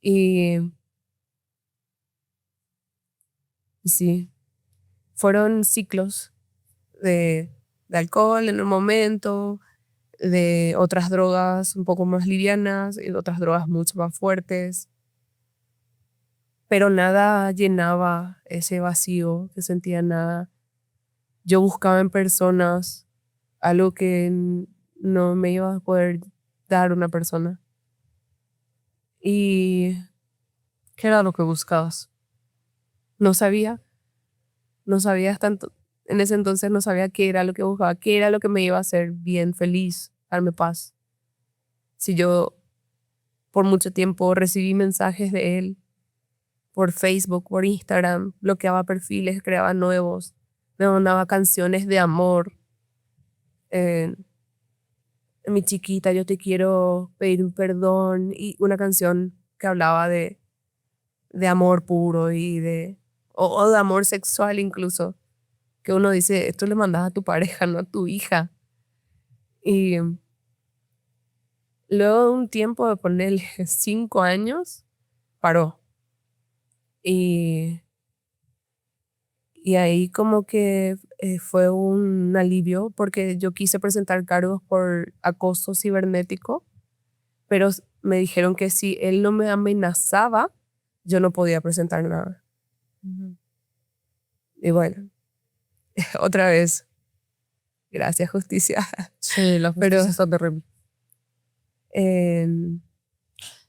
Y, y sí, fueron ciclos de, de alcohol en un momento, de otras drogas un poco más livianas y de otras drogas mucho más fuertes, pero nada llenaba ese vacío que sentía, nada. Yo buscaba en personas algo que no me iba a poder dar una persona. Y ¿Qué era lo que buscabas? no sabía, no sabía tanto, en ese entonces no sabía qué era lo que buscaba, qué era lo que me iba a hacer bien, feliz, darme paz. Si yo por mucho tiempo recibí mensajes de él por Facebook, por Instagram, bloqueaba perfiles, creaba nuevos, me mandaba canciones de amor. eh, Mi chiquita, yo te quiero pedir un perdón, y una canción que hablaba de amor puro y o de amor sexual incluso, que uno dice, esto le mandas a tu pareja, no a tu hija. Y luego de un tiempo de ponerle 5 años, paró. Y, y ahí como que fue un alivio porque yo quise presentar cargos por acoso cibernético, pero me dijeron que si él no me amenazaba, yo no podía presentar nada. Y bueno, otra vez, gracias justicia. Sí, la Pero justicia está terrible. eh,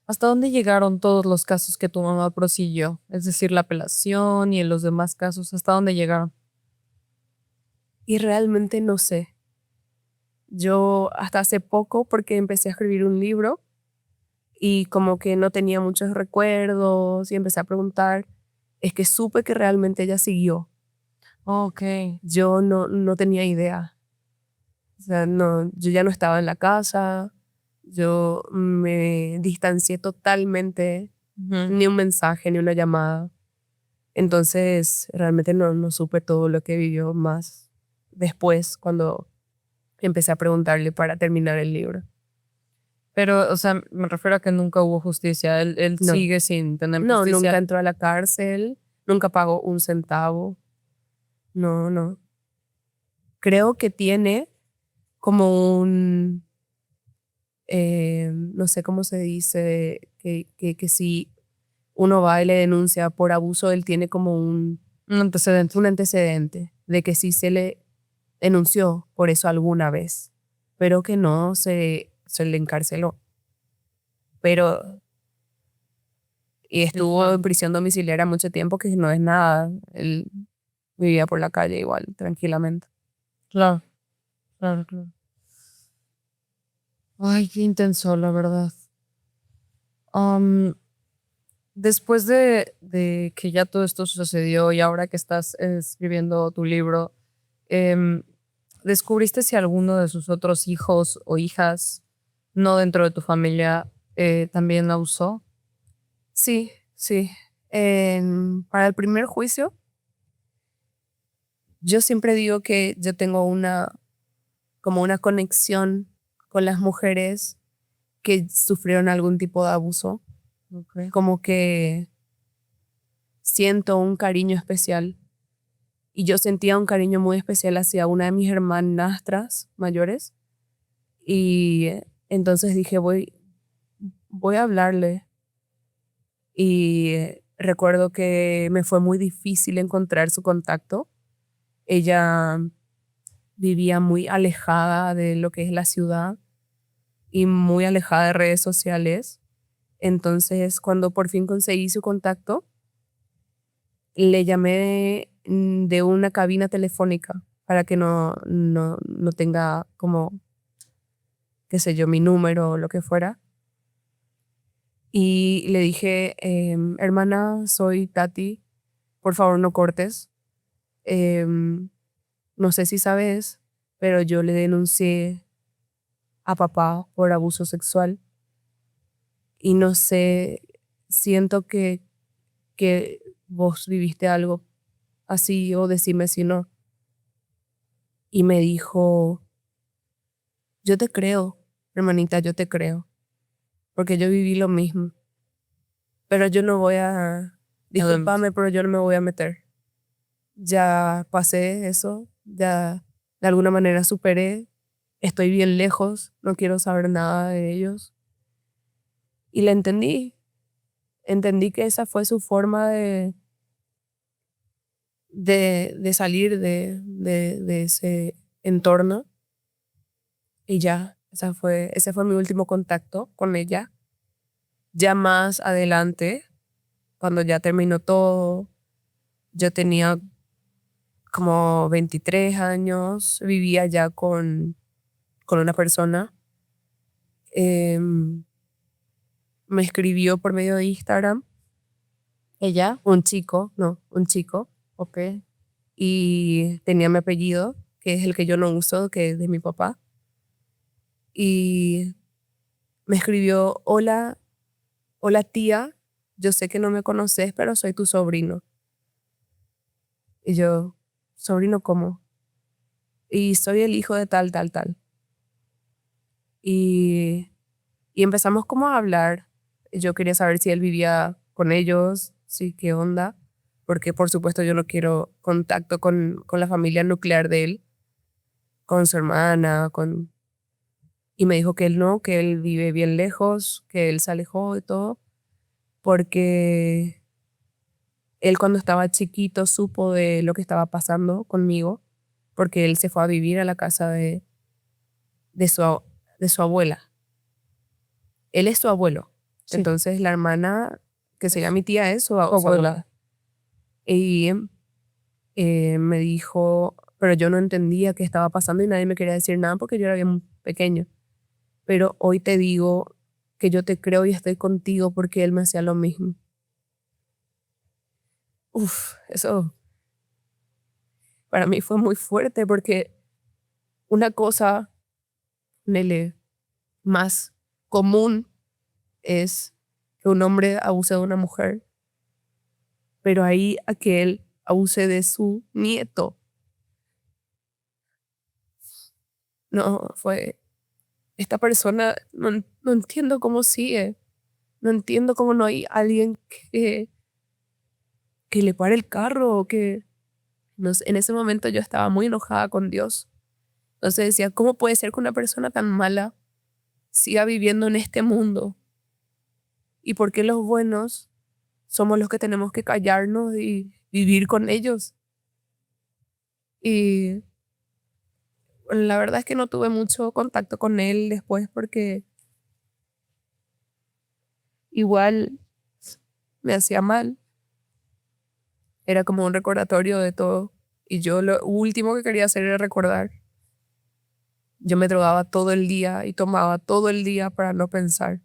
¿Hasta dónde llegaron todos los casos que tu mamá prosiguió? Es decir, la apelación y los demás casos, ¿hasta dónde llegaron? y realmente no sé. Yo hasta hace poco, porque empecé a escribir un libro y como que no tenía muchos recuerdos y empecé a preguntar. Es que supe que realmente ella siguió. Ok. Yo no tenía idea. O sea, no, yo ya no estaba en la casa, yo me distancié totalmente, Ujú. ni un mensaje, ni una llamada. Entonces, realmente no supe todo lo que vivió más después, cuando empecé a preguntarle para terminar el libro. Pero, o sea, me refiero a que nunca hubo justicia. Él No, sigue sin tener no, nunca justicia. entró a la cárcel, nunca pagó un centavo. No. Creo que tiene como un, no sé cómo se dice, que si uno va y le denuncia por abuso, él tiene como Un antecedente. un antecedente de que sí se le denunció por eso alguna vez, pero que no se le encarceló. Pero, y estuvo en prisión domiciliaria mucho tiempo, que no es nada. Él vivía por la calle igual, tranquilamente. Claro, claro. Ay, qué intenso, la verdad. Am, Después de que ya todo esto sucedió y ahora que estás escribiendo tu libro, em, ¿descubriste si alguno de sus otros hijos o hijas, no dentro de tu familia, también la usó? Sí, sí. Para el primer juicio, yo siempre digo que yo tengo como una conexión con las mujeres que sufrieron algún tipo de abuso, Okay. como que siento un cariño especial. Y yo sentía un cariño muy especial hacia una de mis hermanastras mayores. Y entonces dije, voy a hablarle. Y recuerdo que me fue muy difícil encontrar su contacto. Ella vivía muy alejada de lo que es la ciudad y muy alejada de redes sociales. Entonces, cuando por fin conseguí su contacto, le llamé de una cabina telefónica para que no tenga como, qué sé yo, mi número o lo que fuera. Y le dije, hermana, soy Tati, por favor no cortes. Em, no sé si sabes, pero yo le denuncié a papá por abuso sexual y no sé, siento que vos viviste algo así o decime si no. Y me dijo, yo te creo, hermanita, yo te creo, porque yo viví lo mismo, pero yo no voy a, discúlpame, pero yo no me voy a meter. Ya pasé eso, ya de alguna manera superé, estoy bien lejos, no quiero saber nada de ellos. Y le entendí que esa fue su forma de salir de ese entorno. Y ya, ese fue mi último contacto con ella. Ya más adelante, cuando ya terminó todo, yo tenía como 23 años, vivía ya con una persona. em, Me escribió por medio de Instagram, ¿Ella? un chico, no, un chico, Ok. y tenía mi apellido, que es el que yo no uso, que es de mi papá. Y me escribió, hola tía, yo sé que no me conoces, pero soy tu sobrino. Y yo, ¿sobrino cómo? Y soy el hijo de tal, tal, tal. Y, y empezamos como a hablar. Yo quería saber si él vivía con ellos, sí, qué onda, porque por supuesto yo no quiero contacto con la familia nuclear de él, con su hermana, con... Y me dijo que él no, que él vive bien lejos, que él se alejó de todo, porque él cuando estaba chiquito supo de lo que estaba pasando conmigo, porque él se fue a vivir a la casa de de su abuela. Él es su abuelo. Sí. Entonces la hermana, que sería mi tía, es Tu su abuela. abuela. Y me dijo, pero yo no entendía qué estaba pasando y nadie me quería decir nada porque yo era bien pequeño. Pero hoy te digo, que yo te creo y estoy contigo porque él me hacía lo mismo. Eso para mí fue muy fuerte porque una cosa, Nele, más común es que un hombre abuse de una mujer, pero ahí a que él abuse de su nieto. No, fue esta persona, no entiendo cómo sigue, no entiendo cómo no hay alguien que le pare el carro o que, no sé, en ese momento yo estaba muy enojada con Dios. Entonces decía, ¿cómo puede ser que una persona tan mala siga viviendo en este mundo? ¿Y por qué los buenos somos los que tenemos que callarnos y vivir con ellos? Y la verdad es que no tuve mucho contacto con él después porque igual me hacía mal. Era como un recordatorio de todo. Y yo lo último que quería hacer era recordar. Yo me drogaba todo el día y tomaba todo el día para no pensar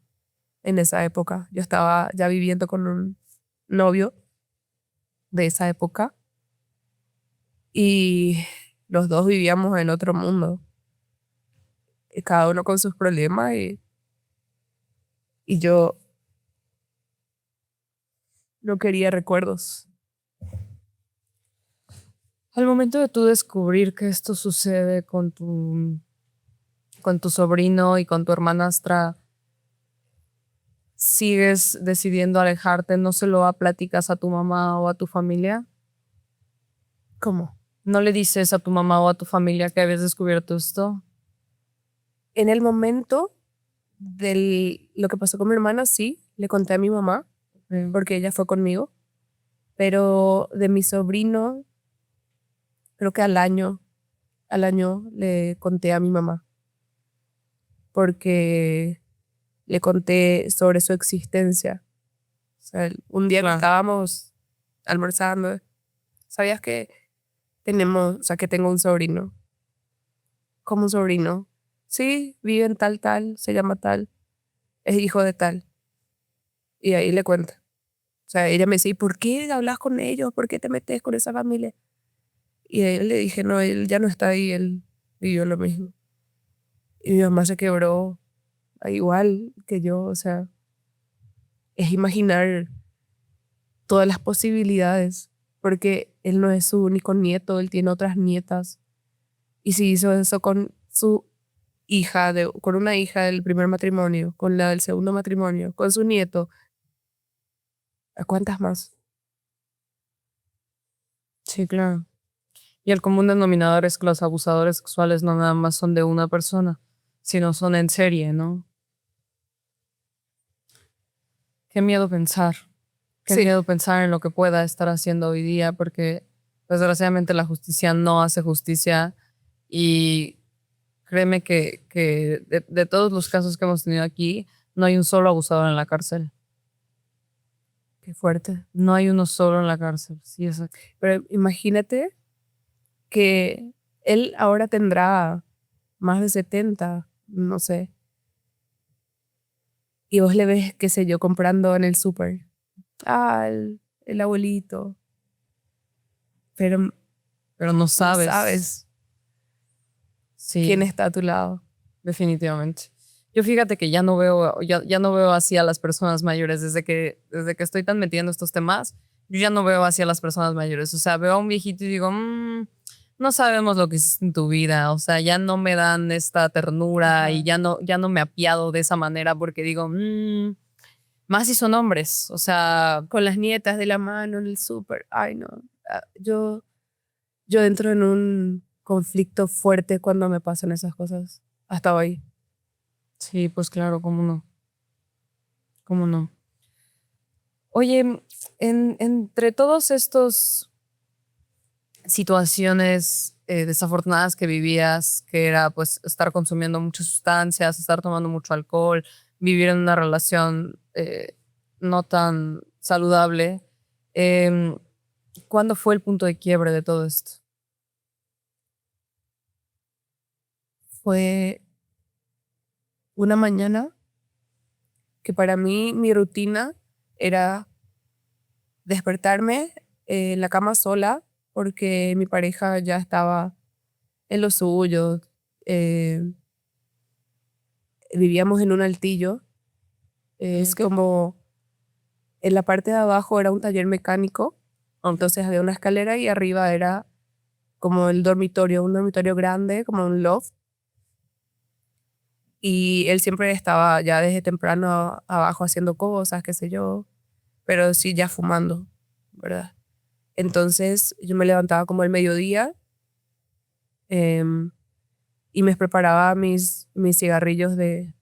en esa época. Yo estaba ya viviendo con un novio de esa época y los dos vivíamos en otro mundo. Y cada uno con sus problemas y yo no quería recuerdos. Al momento de tú descubrir que esto sucede con tu sobrino y con tu hermanastra, ¿sigues decidiendo alejarte? ¿No se lo platicas a tu mamá o a tu familia? ¿Cómo? ¿No le dices a tu mamá o a tu familia que habías descubierto esto? En el momento de lo que pasó con mi hermana, sí, le conté a mi mamá porque ella fue conmigo, pero de mi sobrino, creo que al año le conté a mi mamá porque le conté sobre su existencia. O sea, un día que Claro. estábamos almorzando, ¿sabías que o sea, que tengo un sobrino? ¿Cómo un sobrino? Sí, vive en tal, se llama tal, es hijo de tal. Y ahí le cuento. O sea, ella me decía, ¿y por qué hablas con ellos? ¿Por qué te metes con esa familia? Y a él le dije, no, él ya no está ahí, él vivió lo mismo. Y mi mamá se quebró igual que yo, o sea, es imaginar todas las posibilidades, porque él no es su único nieto, él tiene otras nietas. Y si hizo eso con su hija, con una hija del primer matrimonio, con la del segundo matrimonio, con su nieto, ¿a cuántas más? Sí, claro. Y el común denominador es que los abusadores sexuales no nada más son de una persona, sino son en serie, ¿no? Qué miedo pensar. Qué Sí, miedo pensar en lo que pueda estar haciendo hoy día, porque desgraciadamente la justicia no hace justicia y créeme que de todos los casos que hemos tenido aquí, no hay un solo abusador en la cárcel. qué fuerte. No hay uno solo en la cárcel. Sí, exacto. Pero imagínate que él ahora tendrá más de 70, no sé, y vos le ves, qué sé yo, comprando en el súper. Ah, el abuelito. Pero Pero no no sabes. sabes quién Sí, está a tu lado. definitivamente. Yo fíjate que ya no veo así a las personas mayores desde que estoy tan metida en estos temas. Yo ya no veo así a las personas mayores. O sea, veo a un viejito y digo, no sabemos lo que hiciste en tu vida. O sea, ya no me dan esta ternura y Ajá. ya no me apiado de esa manera porque digo, más si son hombres. O sea, Con las nietas de la mano en el súper. Ay, no. Ah, yo entro en un conflicto fuerte cuando me pasan esas cosas. Hasta hoy. sí, pues claro, cómo no, cómo no. Oye, entre todos estos situaciones desafortunadas que vivías, que era pues estar consumiendo muchas sustancias, estar tomando mucho alcohol, vivir en una relación no tan saludable, em, ¿cuándo fue el punto de quiebre de todo esto? Fue una mañana que para mí mi rutina era despertarme en la cama sola porque mi pareja ya estaba en lo suyo. eh, Vivíamos en un altillo. Es como en la parte de abajo era un taller mecánico, entonces había una escalera y arriba era como el dormitorio, un dormitorio grande, como un loft. Y él siempre estaba ya desde temprano abajo haciendo cosas, qué sé yo, pero sí ya fumando, ¿verdad? Entonces yo me levantaba como el mediodía em, y me preparaba mis cigarrillos de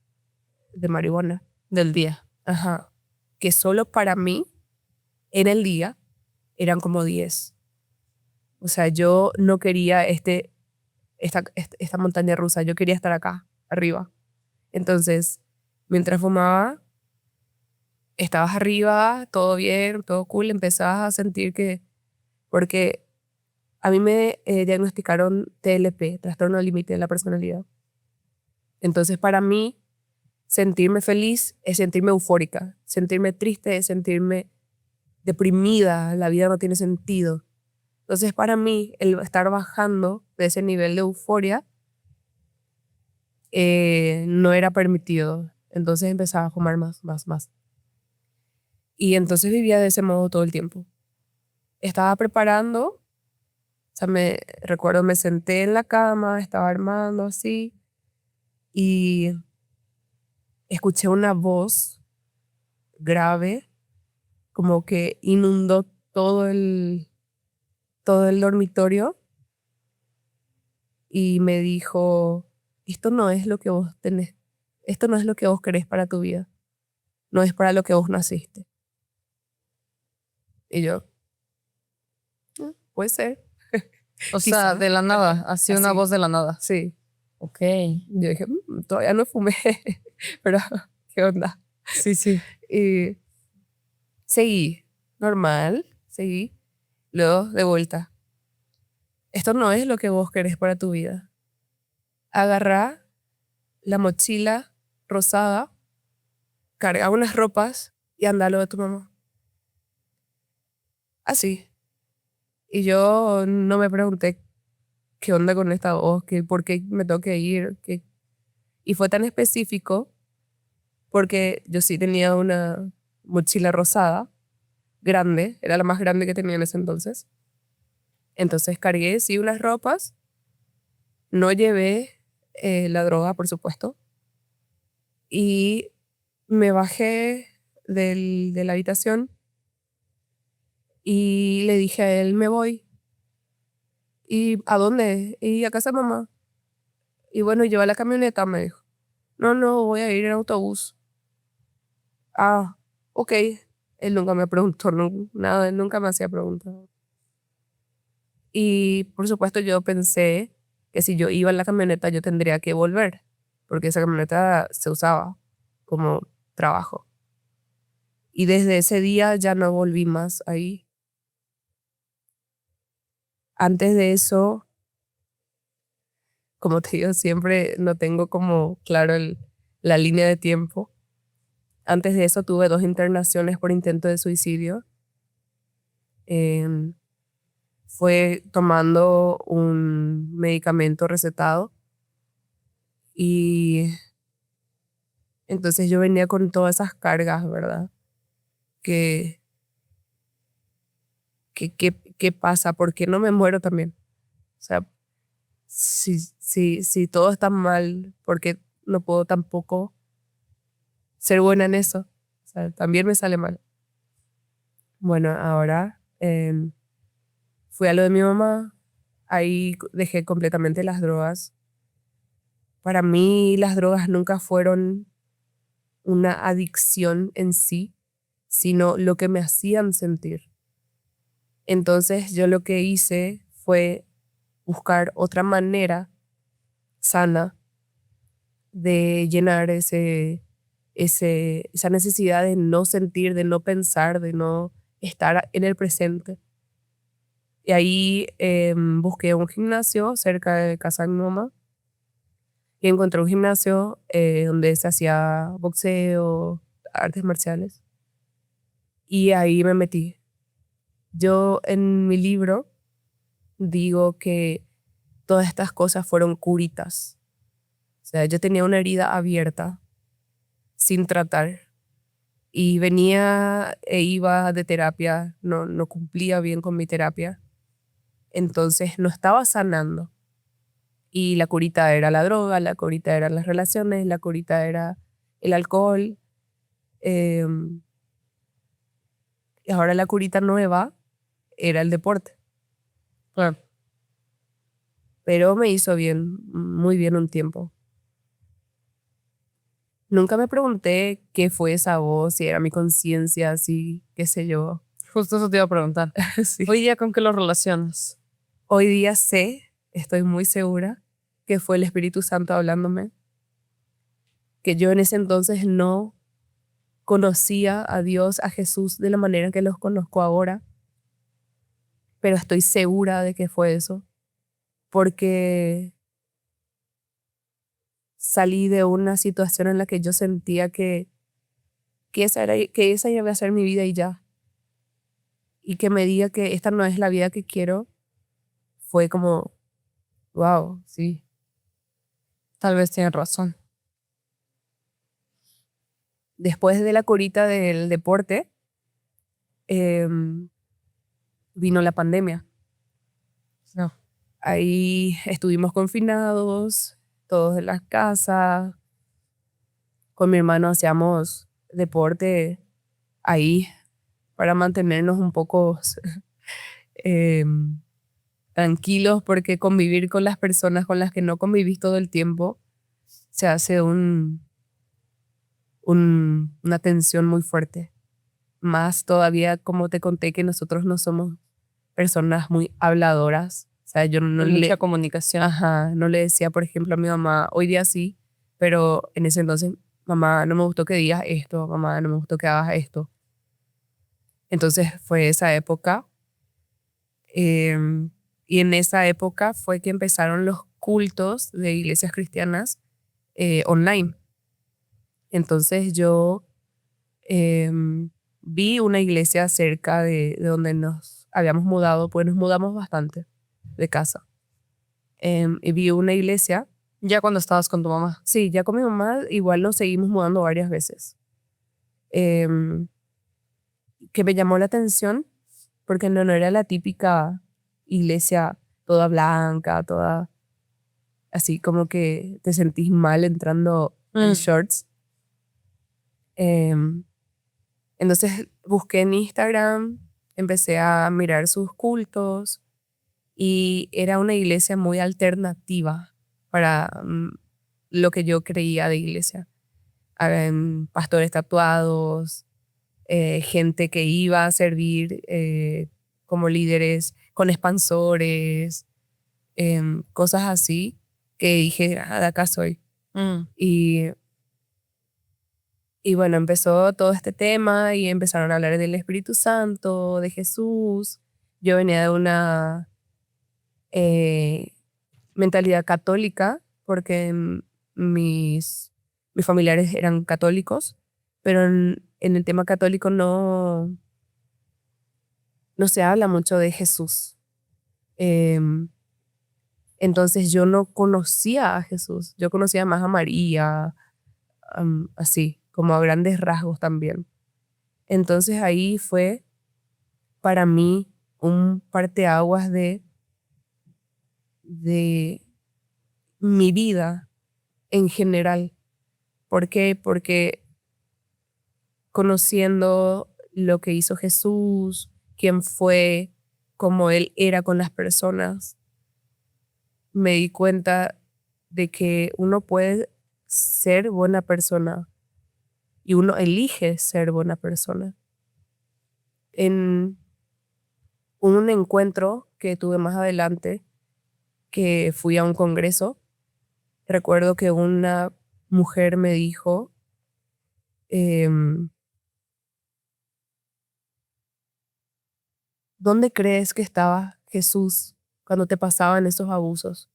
marihuana. Del día. Ajá. Que solo para mí, en el día, eran como 10. O sea, yo no quería esta montaña rusa, yo quería estar acá, arriba. Entonces, mientras fumaba, estabas arriba, todo bien, todo cool, empezabas a sentir que, porque a mí me diagnosticaron TLP, trastorno límite de la personalidad. Entonces, para mí, sentirme feliz es sentirme eufórica, sentirme triste es sentirme deprimida, la vida no tiene sentido. Entonces, para mí, el estar bajando de ese nivel de euforia no era permitido. Entonces empezaba a fumar más, más, más. Y entonces vivía de ese modo todo el tiempo. Estaba preparando, o sea, recuerdo, me senté en la cama, estaba armando así, y escuché una voz grave, como que inundó todo el dormitorio, y me dijo, esto no es lo que vos tenés, esto no es lo que vos querés para tu vida, no es para lo que vos naciste. Y yo, puede ser, O sea, quizá, de la nada, así una así, voz de la nada. sí. Ok. Yo dije, todavía no fumé, pero ¿qué onda? Sí, sí. Y seguí, normal, seguí. Luego, de vuelta, esto no es lo que vos querés para tu vida. Agarrá la mochila rosada, carga unas ropas y andalo de tu mamá. Así. Y yo no me pregunté qué onda con esta voz, por qué me tengo que ir. Y fue tan específico porque yo sí tenía una mochila rosada, grande, era la más grande que tenía en ese entonces. Entonces cargué, sí, unas ropas, no llevé la droga, por supuesto, y me bajé de la habitación y le dije a él, me voy. ¿Y a dónde? Y a casa de mamá. Y bueno, lleva la camioneta, me dijo. No, no, voy a ir en autobús. Ah, ok. Él nunca me preguntó nada, él nunca me hacía preguntas. Y por supuesto yo pensé que si yo iba en la camioneta yo tendría que volver, porque esa camioneta se usaba como trabajo. Y desde ese día ya no volví más ahí. Antes de eso, como te digo, siempre no tengo como claro la línea de tiempo. Antes de eso tuve 2 internaciones por intento de suicidio. Em, Fue tomando un medicamento recetado y entonces yo venía con todas esas cargas, ¿verdad? ¿Qué, qué pasa? ¿Por qué no me muero también? O sea, si todo está mal, ¿por qué no puedo tampoco ser buena en eso? O sea, también me sale mal. Bueno, ahora fui a lo de mi mamá, ahí dejé completamente las drogas. Para mí las drogas nunca fueron una adicción en sí, sino lo que me hacían sentir. Entonces yo lo que hice fue buscar otra manera sana de llenar esa necesidad de no sentir, de no pensar, de no estar en el presente. Y ahí busqué un gimnasio cerca de casa de mi mamá y encontré un gimnasio donde se hacía boxeo, artes marciales. Y ahí me metí. Yo en mi libro digo que todas estas cosas fueron curitas. O sea, yo tenía una herida abierta, sin tratar. Y venía e iba de terapia, no cumplía bien con mi terapia. Entonces no estaba sanando. Y la curita era la droga, la curita eran las relaciones, la curita era el alcohol. Y ahora la curita nueva era el deporte. Claro. Pero me hizo bien, muy bien un tiempo. Nunca me pregunté qué fue esa voz, si era mi conciencia, si qué sé yo. Justo eso te iba a preguntar. Sí. Hoy día, ¿con qué lo relacionas? Hoy día sé, estoy muy segura, que fue el Espíritu Santo hablándome, que yo en ese entonces no conocía a Dios, a Jesús de la manera que los conozco ahora, pero estoy segura de que fue eso, porque salí de una situación en la que yo sentía que esa iba a ser mi vida y ya. Y que me diga que esta no es la vida que quiero, fue como, wow, sí. Tal vez tienes razón. Después de la curita del deporte, em, vino la pandemia. No. Ahí estuvimos confinados, todos en las casas. Con mi hermano hacíamos deporte ahí para mantenernos un poco em, tranquilos, porque convivir con las personas con las que no convivís todo el tiempo se hace una tensión muy fuerte. Más todavía, como te conté, que nosotros no somos personas muy habladoras. O sea, yo no Mucha comunicación. ajá, no le decía, por ejemplo, a mi mamá, hoy día sí, pero en ese entonces, mamá, no me gustó que digas esto, mamá, no me gustó que hagas esto. Entonces fue esa época. Y en esa época fue que empezaron los cultos de iglesias cristianas online. Entonces yo vi una iglesia cerca de donde nos habíamos mudado, pues nos mudamos bastante de casa. Y vi una iglesia. Ya cuando estabas con tu mamá. Sí, ya con mi mamá igual nos seguimos mudando varias veces. Em, que me llamó la atención porque no era la típica iglesia toda blanca, toda así como que te sentís mal entrando en shorts. Em, entonces busqué en Instagram, empecé a mirar sus cultos y era una iglesia muy alternativa para lo que yo creía de iglesia. Habían pastores tatuados, gente que iba a servir como líderes con expansores, cosas así, que dije, ah, de acá soy. Y, y bueno, empezó todo este tema y empezaron a hablar del Espíritu Santo, de Jesús. Yo venía de una eh, mentalidad católica porque mis familiares eran católicos, pero en el tema católico no se habla mucho de Jesús. Em, entonces yo no conocía a Jesús, yo conocía más a María, así, como a grandes rasgos también. Entonces ahí fue para mí un parteaguas de mi vida en general. ¿Por qué? Porque conociendo lo que hizo Jesús, quién fue, cómo él era con las personas, me di cuenta de que uno puede ser buena persona y uno elige ser buena persona. En un encuentro que tuve más adelante, que fui a un congreso, recuerdo que una mujer me dijo, ¿dónde crees que estaba Jesús cuando te pasaban esos abusos?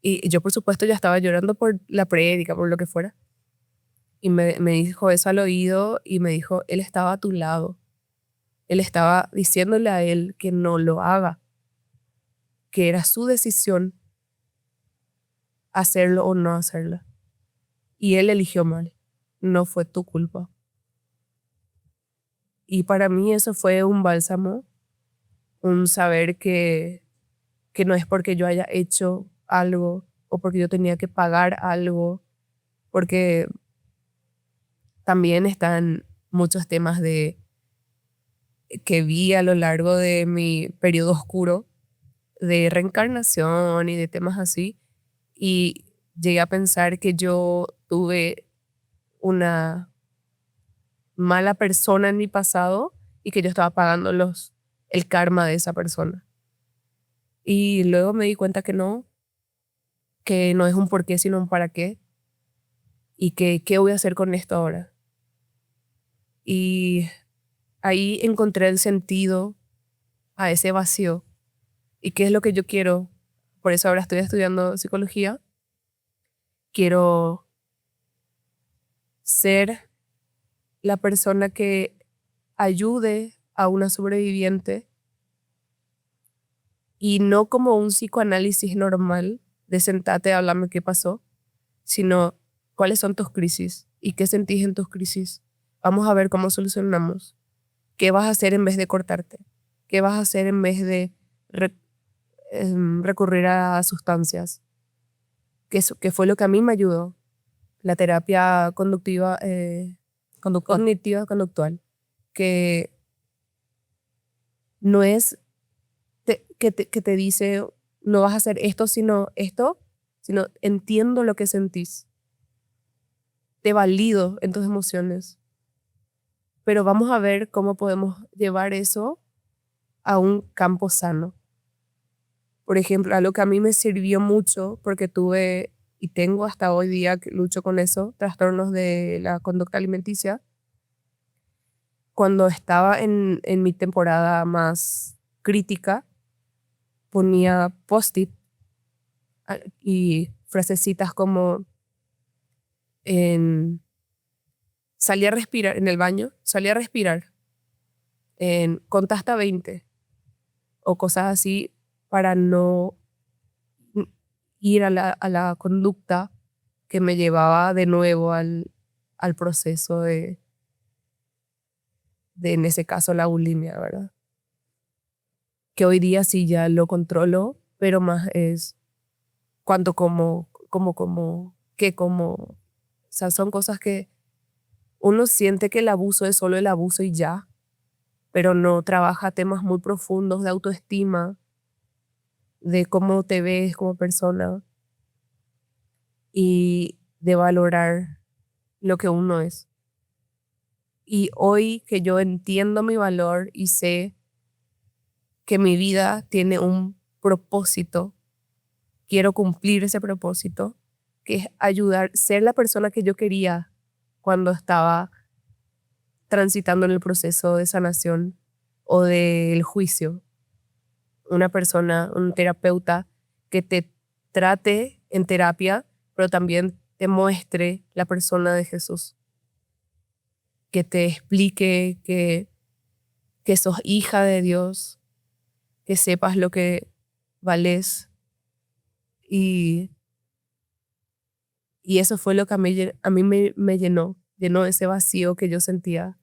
Y yo, por supuesto, ya estaba llorando por la prédica, por lo que fuera. Y me dijo eso al oído y me dijo, él estaba a tu lado. Él estaba diciéndole a él que no lo haga, que era su decisión hacerlo o no hacerlo. Y él eligió mal. No fue tu culpa. Y para mí eso fue un bálsamo, un saber que no es porque yo haya hecho algo o porque yo tenía que pagar algo, porque también están muchos temas que vi a lo largo de mi periodo oscuro de reencarnación y de temas así, y llegué a pensar que yo tuve una mala persona en mi pasado y que yo estaba pagando el karma de esa persona. Y luego me di cuenta que no es un por qué, sino un para qué, y que qué voy a hacer con esto ahora. Y ahí encontré el sentido a ese vacío y qué es lo que yo quiero. Por eso ahora estoy estudiando psicología. Quiero ser la persona que ayude a una sobreviviente y no como un psicoanálisis normal de sentate, háblame qué pasó, sino cuáles son tus crisis y qué sentís en tus crisis. Vamos a ver cómo solucionamos. ¿Qué vas a hacer en vez de cortarte? ¿Qué vas a hacer en vez de recurrir a sustancias? Que fue lo que a mí me ayudó. La terapia conductiva, cognitiva conductual, que no es que te dice no vas a hacer esto, sino entiendo lo que sentís. Te valido en tus emociones. Pero vamos a ver cómo podemos llevar eso a un campo sano. Por ejemplo, algo que a mí me sirvió mucho porque tuve y tengo hasta hoy día que lucho con eso, trastornos de la conducta alimenticia. Cuando estaba en mi temporada más crítica, ponía post-it y frasecitas como salí a respirar en el baño, salí a respirar, conta hasta 20 o cosas así para no ir a la conducta que me llevaba de nuevo al proceso en ese caso, la bulimia, ¿verdad? Que hoy día sí ya lo controlo, pero más es cuánto qué como. O sea, son cosas que uno siente que el abuso es solo el abuso y ya, pero no trabaja temas muy profundos de autoestima, de cómo te ves como persona y de valorar lo que uno es. Y hoy que yo entiendo mi valor y sé que mi vida tiene un propósito, quiero cumplir ese propósito, que es ayudar, ser la persona que yo quería cuando estaba transitando en el proceso de sanación o del juicio. Una persona, un terapeuta que te trate en terapia, pero también te muestre la persona de Jesús. Que te explique que sos hija de Dios, que sepas lo que vales. Y eso fue lo que a mí me llenó ese vacío que yo sentía.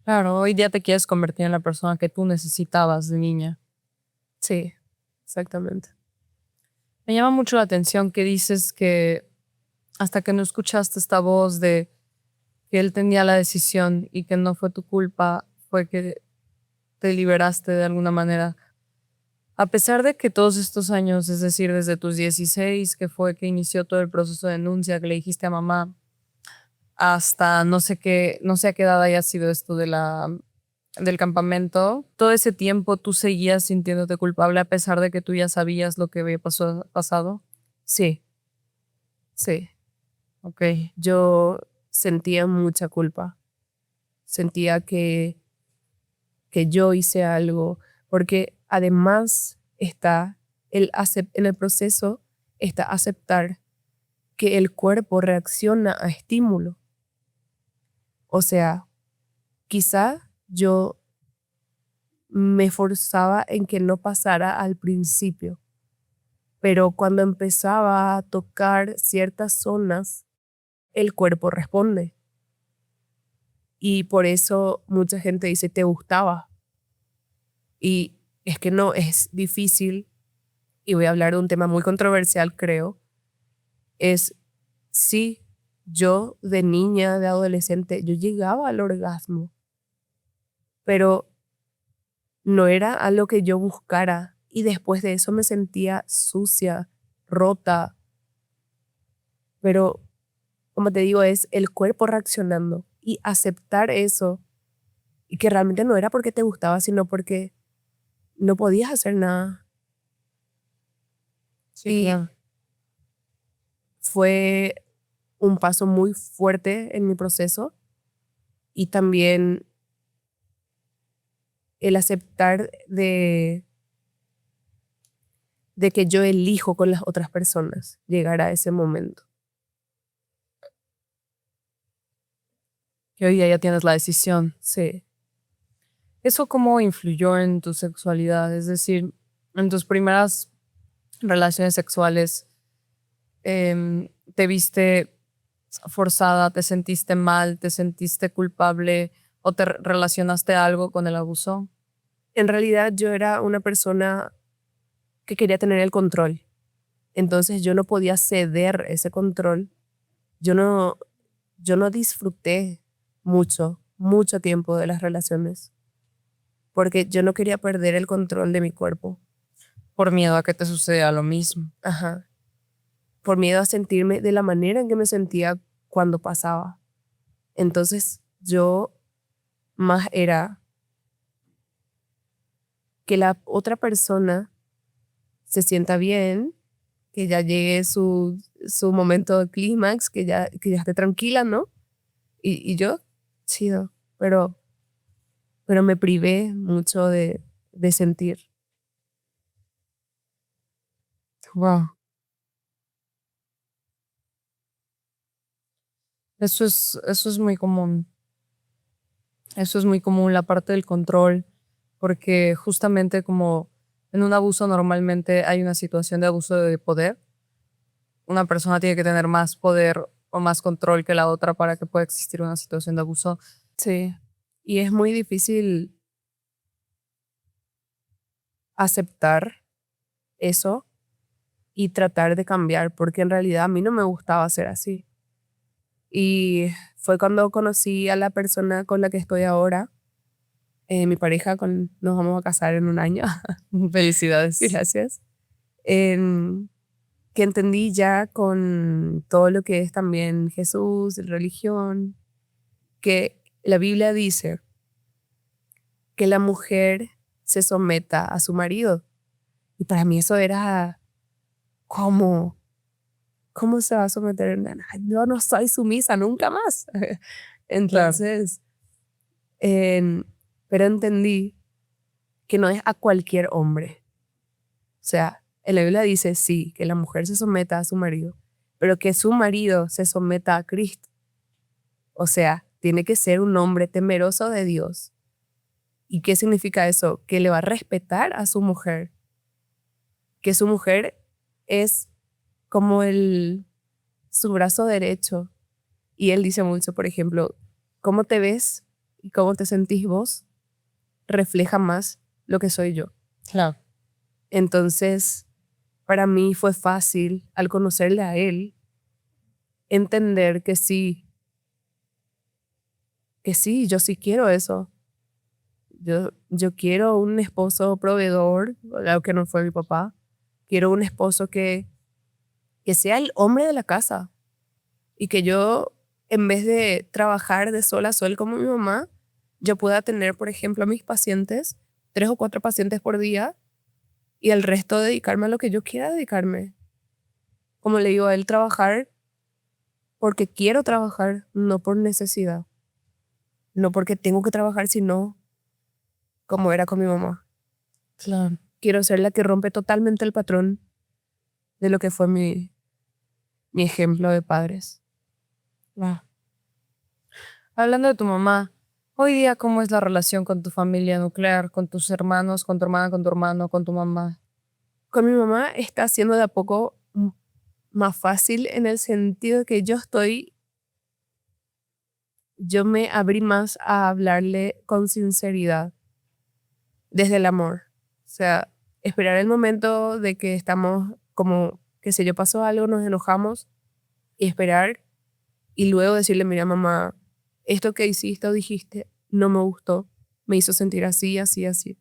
Claro, hoy día te quieres convertir en la persona que tú necesitabas de niña. Sí, exactamente. Me llama mucho la atención que dices que hasta que no escuchaste esta voz de que él tenía la decisión y que no fue tu culpa, fue que te liberaste de alguna manera. A pesar de que todos estos años, es decir, desde tus 16, que fue que inició todo el proceso de denuncia, que le dijiste a mamá, hasta no sé a qué edad haya sido esto del campamento, todo ese tiempo tú seguías sintiéndote culpable a pesar de que tú ya sabías lo que había pasado. Sí, sí. Ok. Yo sentía mucha culpa. Sentía que yo hice algo, porque además está en el proceso está aceptar que el cuerpo reacciona a estímulo. O sea, quizá yo me forzaba en que no pasara al principio, pero cuando empezaba a tocar ciertas zonas, el cuerpo responde. Y por eso mucha gente dice, ¿te gustaba? Y es que no, es difícil, y voy a hablar de un tema muy controversial, creo, es sí, yo de niña, de adolescente, yo llegaba al orgasmo, pero no era algo que yo buscara, y después de eso me sentía sucia, rota, pero como te digo, es el cuerpo reaccionando y aceptar eso, y que realmente no era porque te gustaba, sino porque no podías hacer nada. Sí, Y claro. fue un paso muy fuerte en mi proceso, y también el aceptar de que yo elijo con las otras personas llegar a ese momento. Que hoy día ya tienes la decisión. Sí. ¿Eso cómo influyó en tu sexualidad? Es decir, en tus primeras relaciones sexuales, ¿te viste forzada, te sentiste mal, te sentiste culpable o te relacionaste algo con el abuso? En realidad yo era una persona que quería tener el control. Entonces yo no podía ceder ese control. Yo no, yo no disfruté mucho tiempo de las relaciones, porque yo no quería perder el control de mi cuerpo. Por miedo a que te suceda lo mismo. Ajá. Por miedo a sentirme de la manera en que me sentía cuando pasaba. Entonces yo más era que la otra persona se sienta bien, que ya llegue su momento de clímax, que ya esté tranquila, ¿no? Y yo, chido, pero me privé mucho de sentir. Wow. Eso es muy común. Eso es muy común, la parte del control, porque justamente como en un abuso normalmente hay una situación de abuso de poder, una persona tiene que tener más poder o más control que la otra para que pueda existir una situación de abuso. Sí. Y es muy difícil aceptar eso y tratar de cambiar, porque en realidad a mí no me gustaba ser así. Y fue cuando conocí a la persona con la que estoy ahora, mi pareja, nos vamos a casar en un año. Felicidades. Gracias. En- que entendí ya con todo lo que es también Jesús, religión, que la Biblia dice que la mujer se someta a su marido. Y para mí eso era, ¿cómo? ¿Cómo se va a someter? Yo no soy sumisa nunca más. Claro. Entonces, en- pero entendí que no es a cualquier hombre. O sea, en la Biblia dice sí, que la mujer se someta a su marido, pero que su marido se someta a Cristo. O sea, tiene que ser un hombre temeroso de Dios. ¿Y qué significa eso? Que le va a respetar a su mujer, que su mujer es como su brazo derecho. Y él dice mucho, por ejemplo, cómo te ves y cómo te sentís vos refleja más lo que soy yo. Claro. Entonces, para mí fue fácil, al conocerle a él, entender que sí, yo sí quiero eso. Yo quiero un esposo proveedor, algo que no fue mi papá. Quiero un esposo que sea el hombre de la casa, y que yo, en vez de trabajar de sol a sol como mi mamá, yo pueda tener, por ejemplo, a mis pacientes, 3 o 4 pacientes por día, y el resto dedicarme a lo que yo quiera dedicarme. Como le digo a él, trabajar porque quiero trabajar, no por necesidad. No porque tengo que trabajar, sino como era con mi mamá. Claro. Quiero ser la que rompe totalmente el patrón de lo que fue mi ejemplo de padres. Wow. Hablando de tu mamá, hoy día, ¿cómo es la relación con tu familia nuclear, con tus hermanos, con tu hermana, con tu hermano, con tu mamá? Con mi mamá está siendo de a poco más fácil en el sentido que yo me abrí más a hablarle con sinceridad, desde el amor. O sea, esperar el momento de que estamos como, qué sé yo, pasó algo, nos enojamos y esperar y luego decirle, mira mamá, esto que hiciste o dijiste no me gustó, me hizo sentir así, así, así.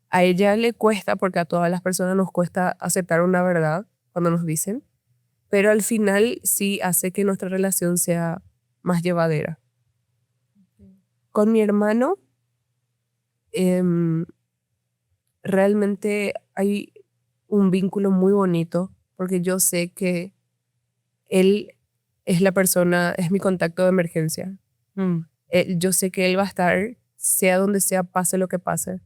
A ella le cuesta, porque a todas las personas nos cuesta aceptar una verdad cuando nos dicen, pero al final sí hace que nuestra relación sea más llevadera. Con mi hermano, em, realmente hay un vínculo muy bonito, porque yo sé que él es la persona, es mi contacto de emergencia. Yo sé que él va a estar, sea donde sea, pase lo que pase.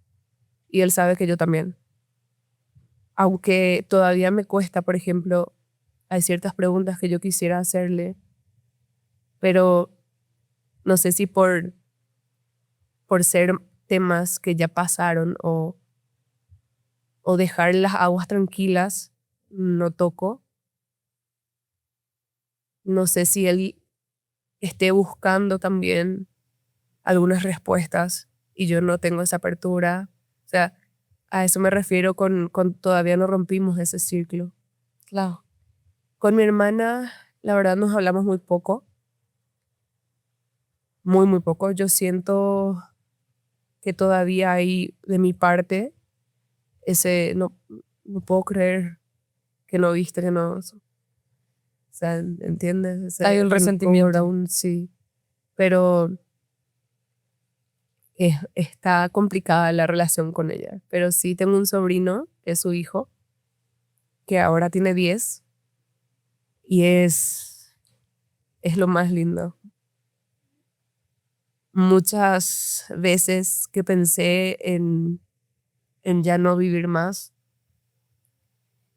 Y él sabe que yo también. Aunque todavía me cuesta, por ejemplo, hay ciertas preguntas que yo quisiera hacerle, pero no sé si por ser temas que ya pasaron o dejar las aguas tranquilas, no toco. No sé si él esté buscando también algunas respuestas y yo no tengo esa apertura. O sea, a eso me refiero con todavía no rompimos ese ciclo. Claro. Con mi hermana, la verdad, nos hablamos muy poco. Muy, muy poco. Yo siento que todavía hay de mi parte ese, no puedo creer que no viste, que no. O sea, ¿entiendes? Hay un rencor resentimiento. aún, sí. Pero está complicada la relación con ella. Pero sí tengo un sobrino, que es su hijo, que ahora tiene 10 y es lo más lindo. Muchas veces que pensé en ya no vivir más,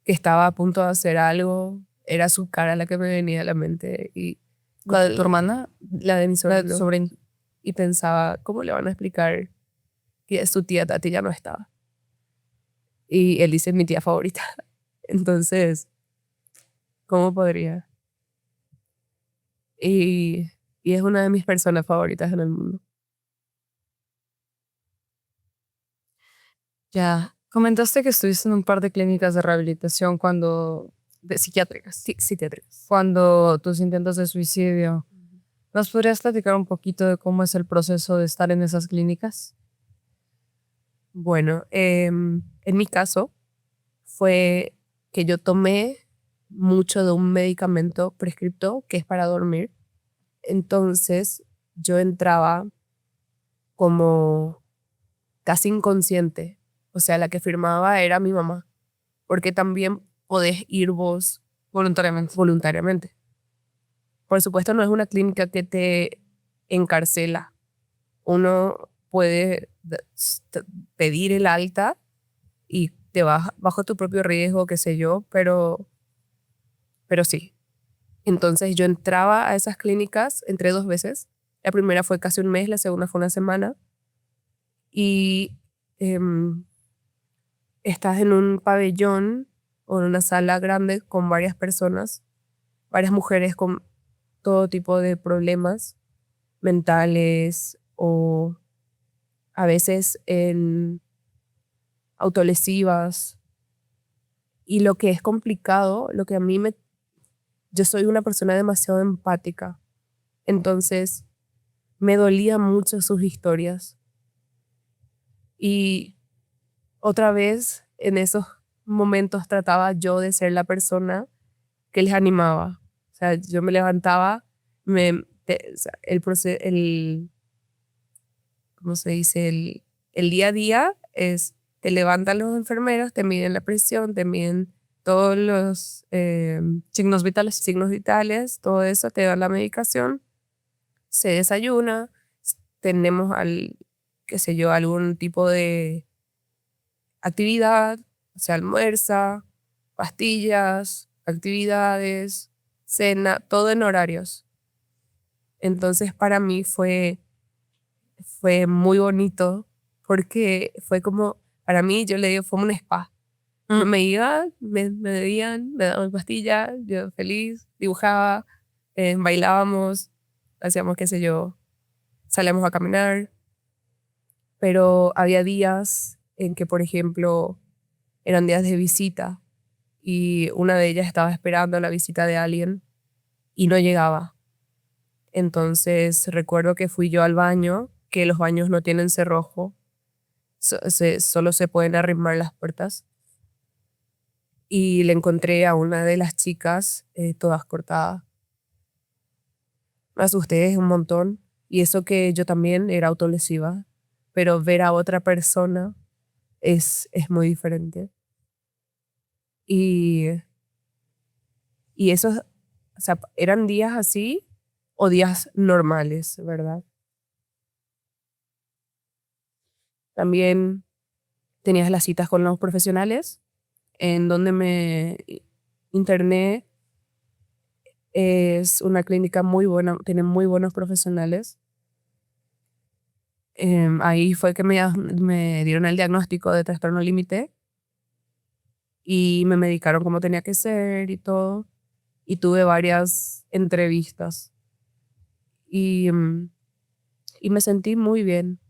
que estaba a punto de hacer algo, era su cara la que me venía a la mente. Y ¿La de tu hermana? la de mi La de tu sobrino. sobrino. Y pensaba, ¿cómo le van a explicar que su tía Tati ya no estaba? Y él dice, mi tía favorita. Entonces, ¿cómo podría? Y, y es una de mis personas favoritas en el mundo. Ya. Comentaste que estuviste en un par de clínicas de rehabilitación de psiquiátricas, Sí, psiquiátricas. cuando tus intentos de suicidio. ¿Nos podrías platicar un poquito de cómo es el proceso de estar en esas clínicas? Bueno, en mi caso fue que yo tomé mucho de un medicamento prescripto que es para dormir. Entonces yo entraba como casi inconsciente. O sea, la que firmaba era mi mamá, porque también podés ir vos Voluntariamente. voluntariamente. Por supuesto, no es una clínica que te encarcela. Uno puede pedir el alta y te vas bajo tu propio riesgo, qué sé yo, pero sí. Entonces yo entraba a esas clínicas, entré 2 veces. La primera fue casi un mes, la segunda fue una semana. Y em, estás en un pabellón o en una sala grande con varias personas, varias mujeres con todo tipo de problemas mentales o a veces en autolesivas. Y lo que es complicado, lo que a mí me... Yo soy una persona demasiado empática, entonces me dolía mucho sus historias. Y otra vez en esos momentos trataba yo de ser la persona que les animaba. O sea, yo me levantaba, o sea, ¿cómo se dice? El día a día es, te levantan los enfermeros, te miden la presión, te miden todos los signos vitales, todo eso, te dan la medicación, se desayuna, tenemos qué sé yo, algún tipo de actividad, se almuerza, pastillas, actividades, cena, todo en horarios. Entonces para mí fue muy bonito porque fue como, para mí yo le digo, fue un spa. Yo me iba, me bebían, me daban pastillas, yo feliz, dibujaba, bailábamos, hacíamos, qué sé yo, salíamos a caminar, pero había días en que, por ejemplo, eran días de visita y una de ellas estaba esperando la visita de alguien y no llegaba. Entonces recuerdo que fui yo al baño, que los baños no tienen cerrojo, solo se pueden arrimar las puertas. Y le encontré a una de las chicas todas cortadas. Me asusté un montón. Y eso que yo también era autolesiva. Pero ver a otra persona es muy diferente. Y, y esos, o sea, eran días así o días normales, ¿verdad? También tenías las citas con los profesionales, en donde me interné. Es una clínica muy buena, tiene muy buenos profesionales. Ahí fue que me dieron el diagnóstico de trastorno límite y me medicaron como tenía que ser y todo. Y tuve varias entrevistas y, y me sentí muy bien.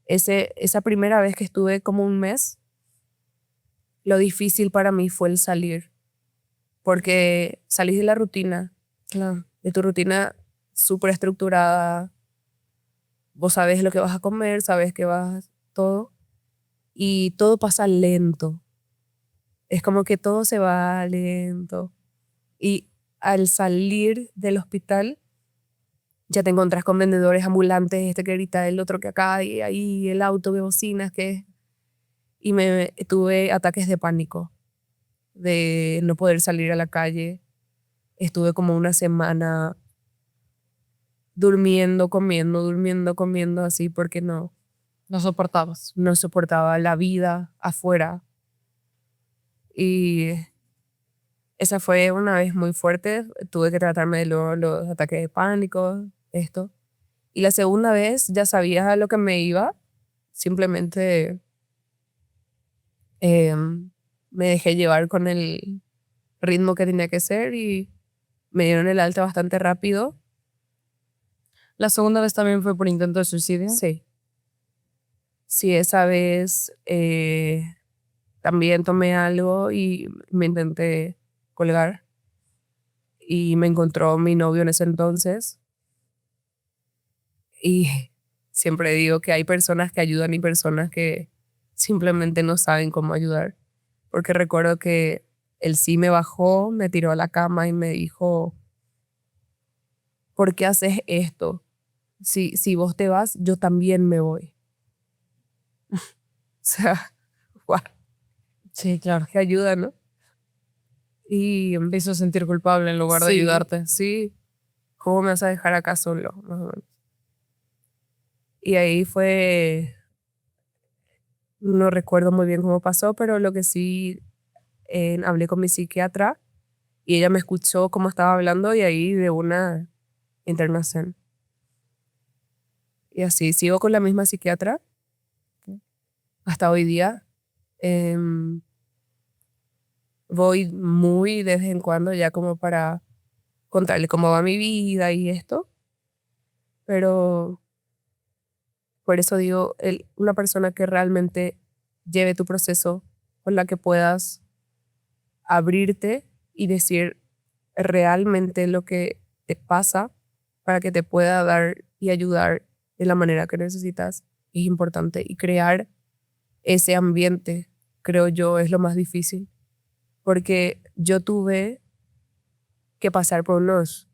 Esa primera vez que estuve como un mes, lo difícil para mí fue el salir, porque salís de la rutina, Claro. de tu rutina súper estructurada. Vos sabés lo que vas a comer, sabés que vas todo, y todo pasa lento. Es como que todo se va lento. Y al salir del hospital, ya te encontrás con vendedores ambulantes, este que grita, el otro que acá, y ahí el auto de bocinas, y tuve ataques de pánico, de no poder salir a la calle. Estuve como una semana durmiendo, comiendo, así, porque No soportabas. no soportaba la vida afuera. Y esa fue una vez muy fuerte. Tuve que tratarme de los ataques de pánico, esto. Y la segunda vez ya sabía a lo que me iba. Simplemente me dejé llevar con el ritmo que tenía que ser y me dieron el alta bastante rápido. ¿La segunda vez también fue por intento de suicidio? Sí. Sí, esa vez también tomé algo y me intenté colgar. Y me encontró mi novio en ese entonces. Y siempre digo que hay personas que ayudan y personas que simplemente no saben cómo ayudar. Porque recuerdo que él sí me bajó, me tiró a la cama y me dijo, ¿por qué haces esto? Si vos te vas, yo también me voy. O sea, guau, Sí, claro. qué ayuda, ¿no? Y Te hizo sentir culpable en lugar de sí, ayudarte. sí, ¿cómo me vas a dejar acá solo? Más o menos. Y ahí fue, no recuerdo muy bien cómo pasó, pero lo que sí, hablé con mi psiquiatra y ella me escuchó cómo estaba hablando y ahí de una internación. Y así, sigo con la misma psiquiatra hasta hoy día. Em, Voy muy de vez en cuando ya como para contarle cómo va mi vida y esto, pero por eso digo, una persona que realmente lleve tu proceso, con la que puedas abrirte y decir realmente lo que te pasa para que te pueda dar y ayudar de la manera que necesitas, es importante. Y crear ese ambiente, creo yo, es lo más difícil, porque yo tuve que pasar por unos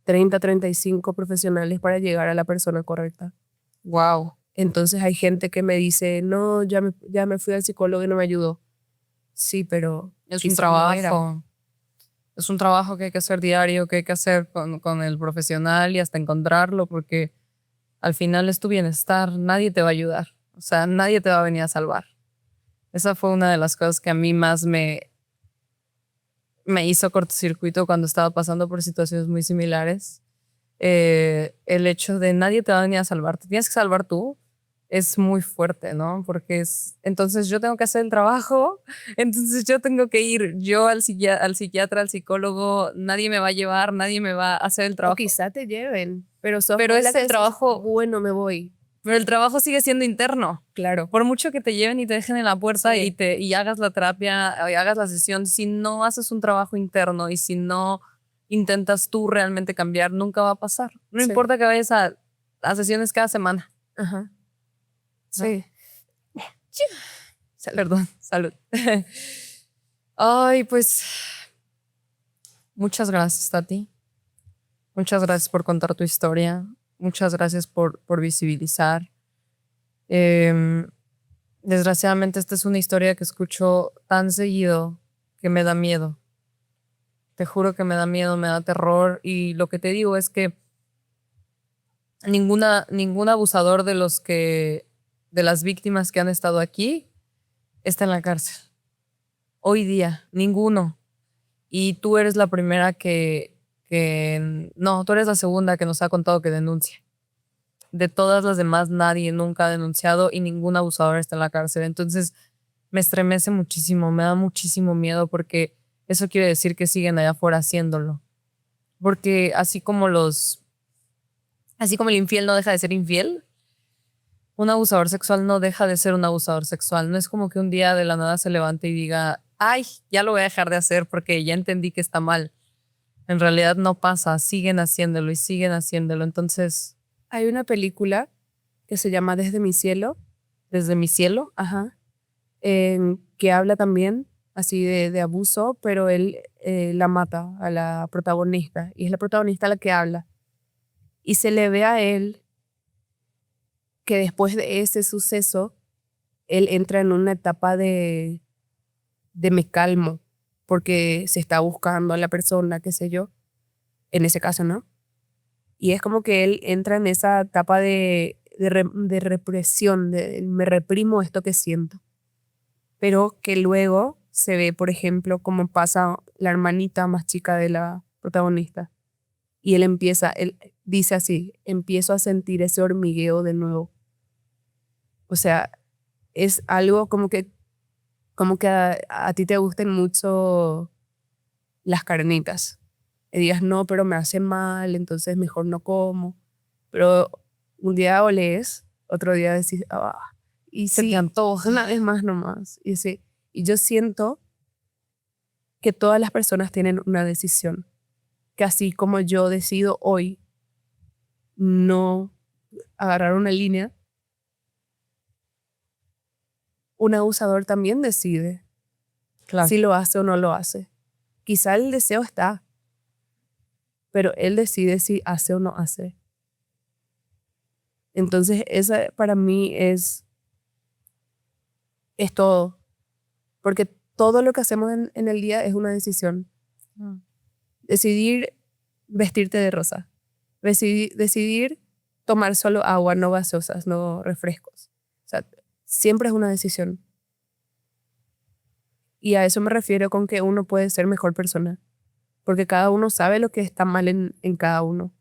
35 profesionales para llegar a la persona correcta. Wow. Entonces hay gente que me dice, no, ya me fui al psicólogo y no me ayudó. Sí, pero Es un quizás no era. trabajo. Es un trabajo que hay que hacer diario, que hay que hacer con el profesional y hasta encontrarlo, porque al final es tu bienestar. Nadie te va a ayudar. O sea, nadie te va a venir a salvar. Esa fue una de las cosas que a mí más me me hizo cortocircuito cuando estaba pasando por situaciones muy similares. El hecho de nadie te va a venir a salvar, te tienes que salvar tú, es muy fuerte, ¿no? Porque entonces yo tengo que hacer el trabajo, entonces yo tengo que ir yo al psiquiatra, al psicólogo, nadie me va a llevar, nadie me va a hacer el O trabajo. quizá te lleven, pero Pero es el trabajo, bueno, me voy. pero el trabajo sigue siendo interno. Claro. Por mucho que te lleven y te dejen en la puerta Sí. y hagas la terapia, y hagas la sesión, si no haces un trabajo interno y si no intentas tú realmente cambiar, nunca va a pasar. No Sí. importa que vayas a sesiones cada semana. Ajá. ¿No? Sí. Perdón, salud. Ay, pues muchas gracias, Tati. Muchas gracias por contar tu historia. Muchas gracias por visibilizar. Desgraciadamente esta es una historia que escucho tan seguido que me da miedo. Te juro que me da miedo, me da terror. Y lo que te digo es que ningún abusador de las víctimas que han estado aquí está en la cárcel. Hoy día, ninguno. Y tú eres la primera no, tú eres la segunda que nos ha contado que denuncia. De todas las demás, nadie nunca ha denunciado y ningún abusador está en la cárcel. Entonces, me estremece muchísimo, me da muchísimo miedo porque eso quiere decir que siguen allá afuera haciéndolo. Porque así como el infiel no deja de ser infiel, un abusador sexual no deja de ser un abusador sexual. No es como que un día de la nada se levante y diga, ay, ya lo voy a dejar de hacer porque ya entendí que está mal. En realidad no pasa, siguen haciéndolo y siguen haciéndolo. Entonces, hay una película que se llama Desde mi cielo. Desde mi cielo. Ajá. Que habla también así de abuso, pero él la mata a la protagonista y es la protagonista la que habla. Y se le ve a él que después de ese suceso, él entra en una etapa de me calmo, porque se está buscando a la persona, qué sé yo, en ese caso, ¿no? Y es como que él entra en esa etapa de represión, de me reprimo esto que siento. Pero que luego se ve, por ejemplo, como pasa la hermanita más chica de la protagonista. Y él dice así, empiezo a sentir ese hormigueo de nuevo. O sea, es algo como que a ti te gusten mucho las carnitas. Y digas, no, pero me hace mal, entonces mejor no como. Pero un día olees, otro día decís, y Se sí, te antoja. una vez más nomás. Y sí, y yo siento que todas las personas tienen una decisión. Que así como yo decido hoy no agarrar una línea, un abusador también decide Claro. si lo hace o no lo hace. Quizá el deseo está, pero él decide si hace o no hace. Entonces, esa para mí es todo. Porque todo lo que hacemos en el día es una decisión. Decidir vestirte de rosa. Decidir tomar solo agua, no gaseosas, no refrescos. O sea, siempre es una decisión. Y a eso me refiero con que uno puede ser mejor persona. Porque cada uno sabe lo que está mal en cada uno.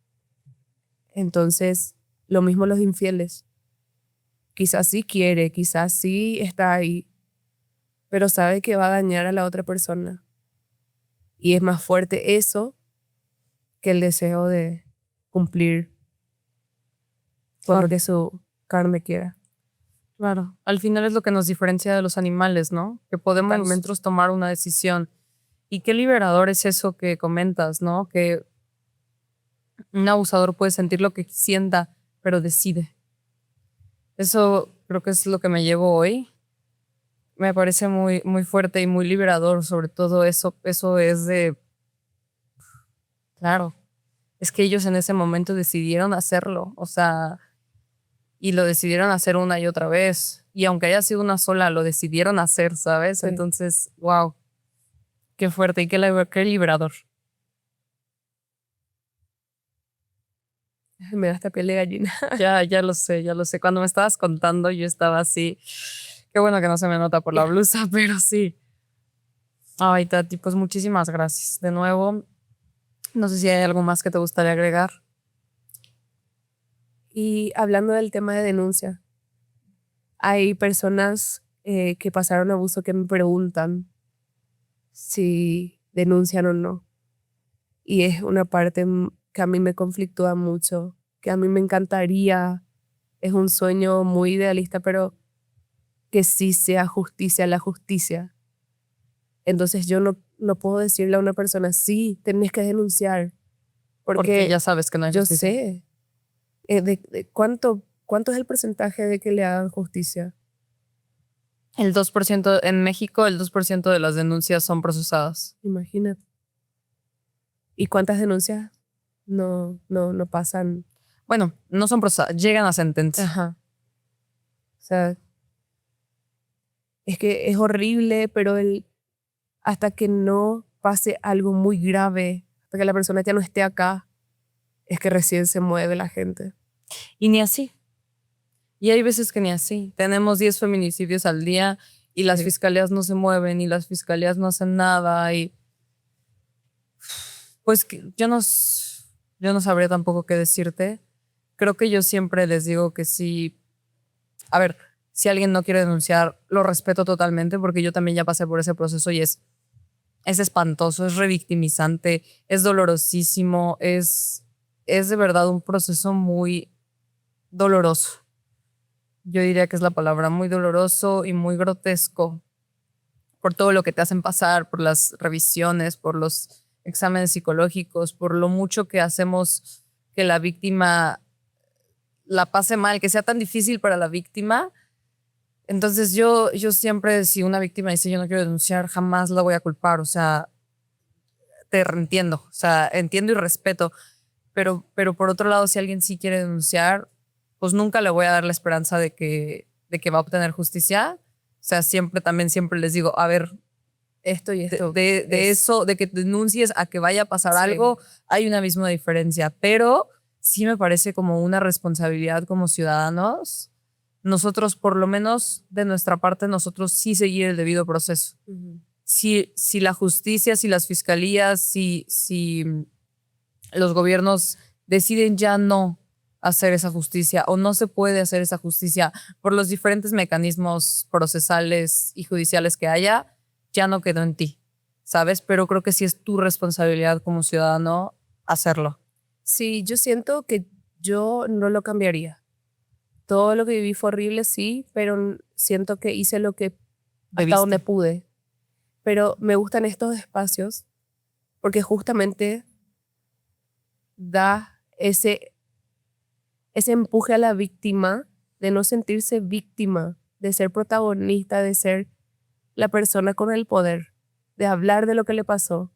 Entonces, lo mismo los infieles. Quizás sí quiere, quizás sí está ahí, pero sabe que va a dañar a la otra persona. Y es más fuerte eso que el deseo de cumplir con lo que su carne quiera. Claro. Al final es lo que nos diferencia de los animales, ¿no? Que podemos nosotros tomar una decisión. Y qué liberador es eso que comentas, ¿no? Que un abusador puede sentir lo que sienta, pero decide. Eso creo que es lo que me llevo hoy. Me parece muy, muy fuerte y muy liberador, sobre todo eso. Eso es de... Claro, es que ellos en ese momento decidieron hacerlo, o sea, y lo decidieron hacer una y otra vez. Y aunque haya sido una sola, lo decidieron hacer, ¿sabes? Sí. Entonces, wow, qué fuerte y qué liberador. Me da esta piel de gallina. Ya lo sé, ya lo sé. Cuando me estabas contando, yo estaba así. Qué bueno que no se me nota por la blusa, pero sí. Ay, Tati, pues muchísimas gracias. De nuevo, no sé si hay algo más que te gustaría agregar. Y hablando del tema de denuncia, hay personas que pasaron abuso que me preguntan si denuncian o no. Y es una parte que a mí me conflictúa mucho, que a mí me encantaría, es un sueño muy idealista, pero que sí sea justicia la justicia. Entonces yo no puedo decirle a una persona, sí, tenés que denunciar, Porque ya porque sabes que no hay yo justicia. sé de cuánto es el porcentaje de que le hagan justicia. El 2% en México, el 2% de las denuncias son procesadas. Imagínate. ¿Y cuántas denuncias no pasan? Bueno, no son procesadas, llegan a sentencia. Ajá. O sea, es que es horrible, pero hasta que no pase algo muy grave, hasta que la persona ya no esté acá, es que recién se mueve la gente. Y ni así. Y hay veces que ni así. Tenemos 10 feminicidios al día y las Sí. fiscalías no se mueven y las fiscalías no hacen nada. Y pues yo no sabría tampoco qué decirte. Creo que yo siempre les digo que sí. A ver, si alguien no quiere denunciar, lo respeto totalmente porque yo también ya pasé por ese proceso y es espantoso, es revictimizante, es dolorosísimo, es de verdad un proceso muy doloroso. Yo diría que es la palabra, muy doloroso y muy grotesco por todo lo que te hacen pasar, por las revisiones, por los exámenes psicológicos, por lo mucho que hacemos que la víctima la pase mal, que sea tan difícil para la víctima. Entonces yo siempre, si una víctima dice yo no quiero denunciar, jamás la voy a culpar. O sea, te entiendo, o sea, entiendo y respeto. Pero por otro lado, si alguien sí quiere denunciar, pues nunca le voy a dar la esperanza de que va a obtener justicia. O sea, siempre les digo, a ver, Esto y esto. de eso, de que denuncies a que vaya a pasar Sí. algo, hay una misma diferencia. Pero sí me parece como una responsabilidad como ciudadanos, nosotros, por lo menos de nuestra parte, nosotros sí seguir el debido proceso. Ujú. Si la justicia, si las fiscalías, si los gobiernos deciden ya no hacer esa justicia o no se puede hacer esa justicia por los diferentes mecanismos procesales y judiciales que haya, ya no quedó en ti, ¿sabes? Pero creo que sí es tu responsabilidad como ciudadano hacerlo. Sí, yo siento que yo no lo cambiaría. Todo lo que viví fue horrible, sí, pero siento que hice lo que hasta Debiste. donde pude. Pero me gustan estos espacios porque justamente da ese empuje a la víctima de no sentirse víctima, de ser protagonista, de ser la persona con el poder, de hablar de lo que le pasó.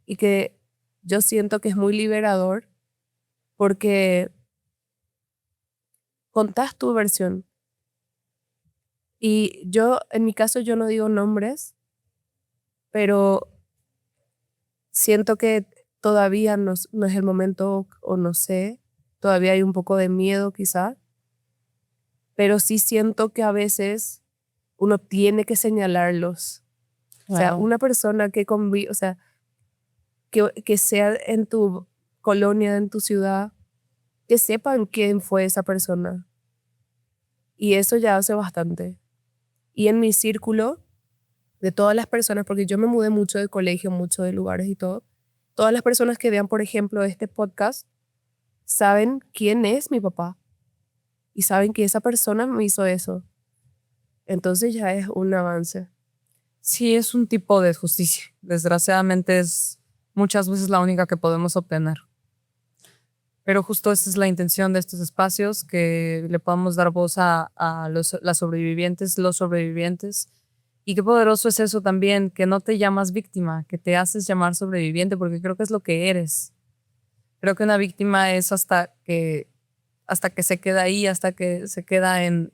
Y que yo siento que es muy liberador porque contás tu versión. Y yo, en mi caso, yo no digo nombres, pero siento que todavía no es el momento, o no sé, todavía hay un poco de miedo quizá, pero sí siento que a veces uno tiene que señalarlos. O sea, Claro. una persona que convive, o sea, que sea en tu colonia, en tu ciudad, que sepan quién fue esa persona. Y eso ya hace bastante. Y en mi círculo, de todas las personas, porque yo me mudé mucho de colegio, mucho de lugares y todo, todas las personas que vean, por ejemplo, este podcast, saben quién es mi papá y saben que esa persona me hizo eso. Entonces ya es un avance. Sí, es un tipo de justicia. Desgraciadamente es muchas veces la única que podemos obtener. Pero justo esa es la intención de estos espacios, que le podamos dar voz a las sobrevivientes, los sobrevivientes. Y qué poderoso es eso también, que no te llamas víctima, que te haces llamar sobreviviente, porque creo que es lo que eres. Creo que una víctima es hasta que se queda ahí, hasta que se queda en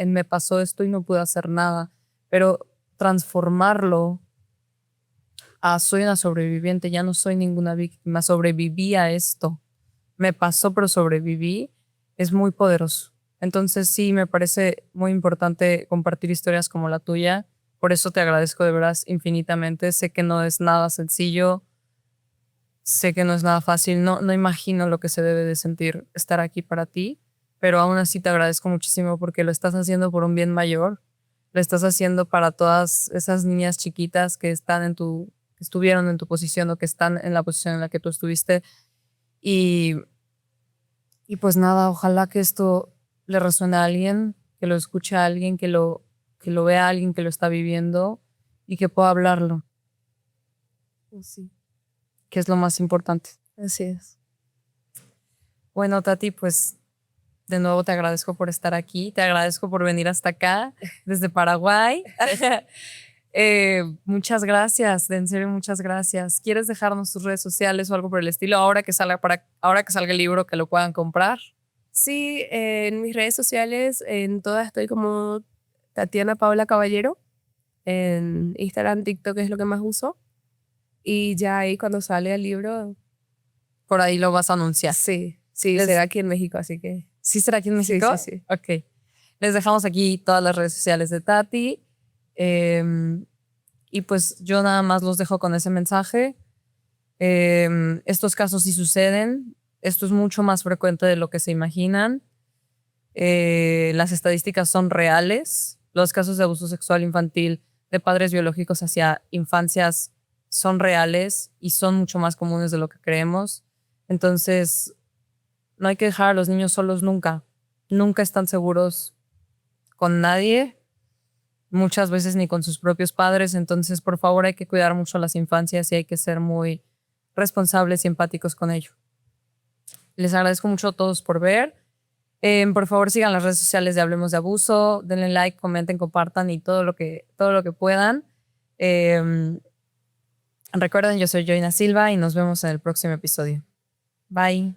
me pasó esto y no pude hacer nada. Pero transformarlo a soy una sobreviviente, ya no soy ninguna víctima, sobreviví a esto. Me pasó, pero sobreviví, es muy poderoso. Entonces sí, me parece muy importante compartir historias como la tuya, Por eso te agradezco de veras infinitamente. Sé que no es nada sencillo, sé que no es nada fácil, no imagino lo que se debe de sentir estar aquí para ti, pero aún así te agradezco muchísimo porque lo estás haciendo por un bien mayor, lo estás haciendo para todas esas niñas chiquitas que estuvieron en tu posición o que están en la posición en la que tú estuviste y pues nada, ojalá que esto le resuene a alguien, que lo escuche a alguien, que lo vea a alguien que lo está viviendo y que pueda hablarlo, Sí, que es lo más importante. así es. Bueno, Tati, pues de nuevo te agradezco por estar aquí, te agradezco por venir hasta acá desde Paraguay. Muchas gracias, en serio, muchas gracias. ¿Quieres dejarnos tus redes sociales o algo por el estilo ahora que salga el libro que lo puedan comprar? Sí, en mis redes sociales, en todas estoy como Tatiana Paula Caballero. En Instagram, TikTok es lo que más uso. Y ya ahí cuando sale el libro, Por ahí lo vas a anunciar. sí, Les- será aquí en México, así que ¿Sí será aquí en sí, México? sí, sí. Ok. Les dejamos aquí todas las redes sociales de Tati. Y pues yo nada más los dejo con ese mensaje. Estos casos sí suceden. Esto es mucho más frecuente de lo que se imaginan. Las estadísticas son reales. Los casos de abuso sexual infantil de padres biológicos hacia infancias son reales y son mucho más comunes de lo que creemos. Entonces, no hay que dejar a los niños solos nunca. Nunca están seguros con nadie, muchas veces ni con sus propios padres. Entonces, por favor, hay que cuidar mucho a las infancias y hay que ser muy responsables y empáticos con ello. Les agradezco mucho a todos por ver. Por favor, sigan las redes sociales de Hablemos de Abuso, denle like, comenten, compartan y todo lo que puedan. Recuerden, yo soy Joyna Silva y nos vemos en el próximo episodio. Bye.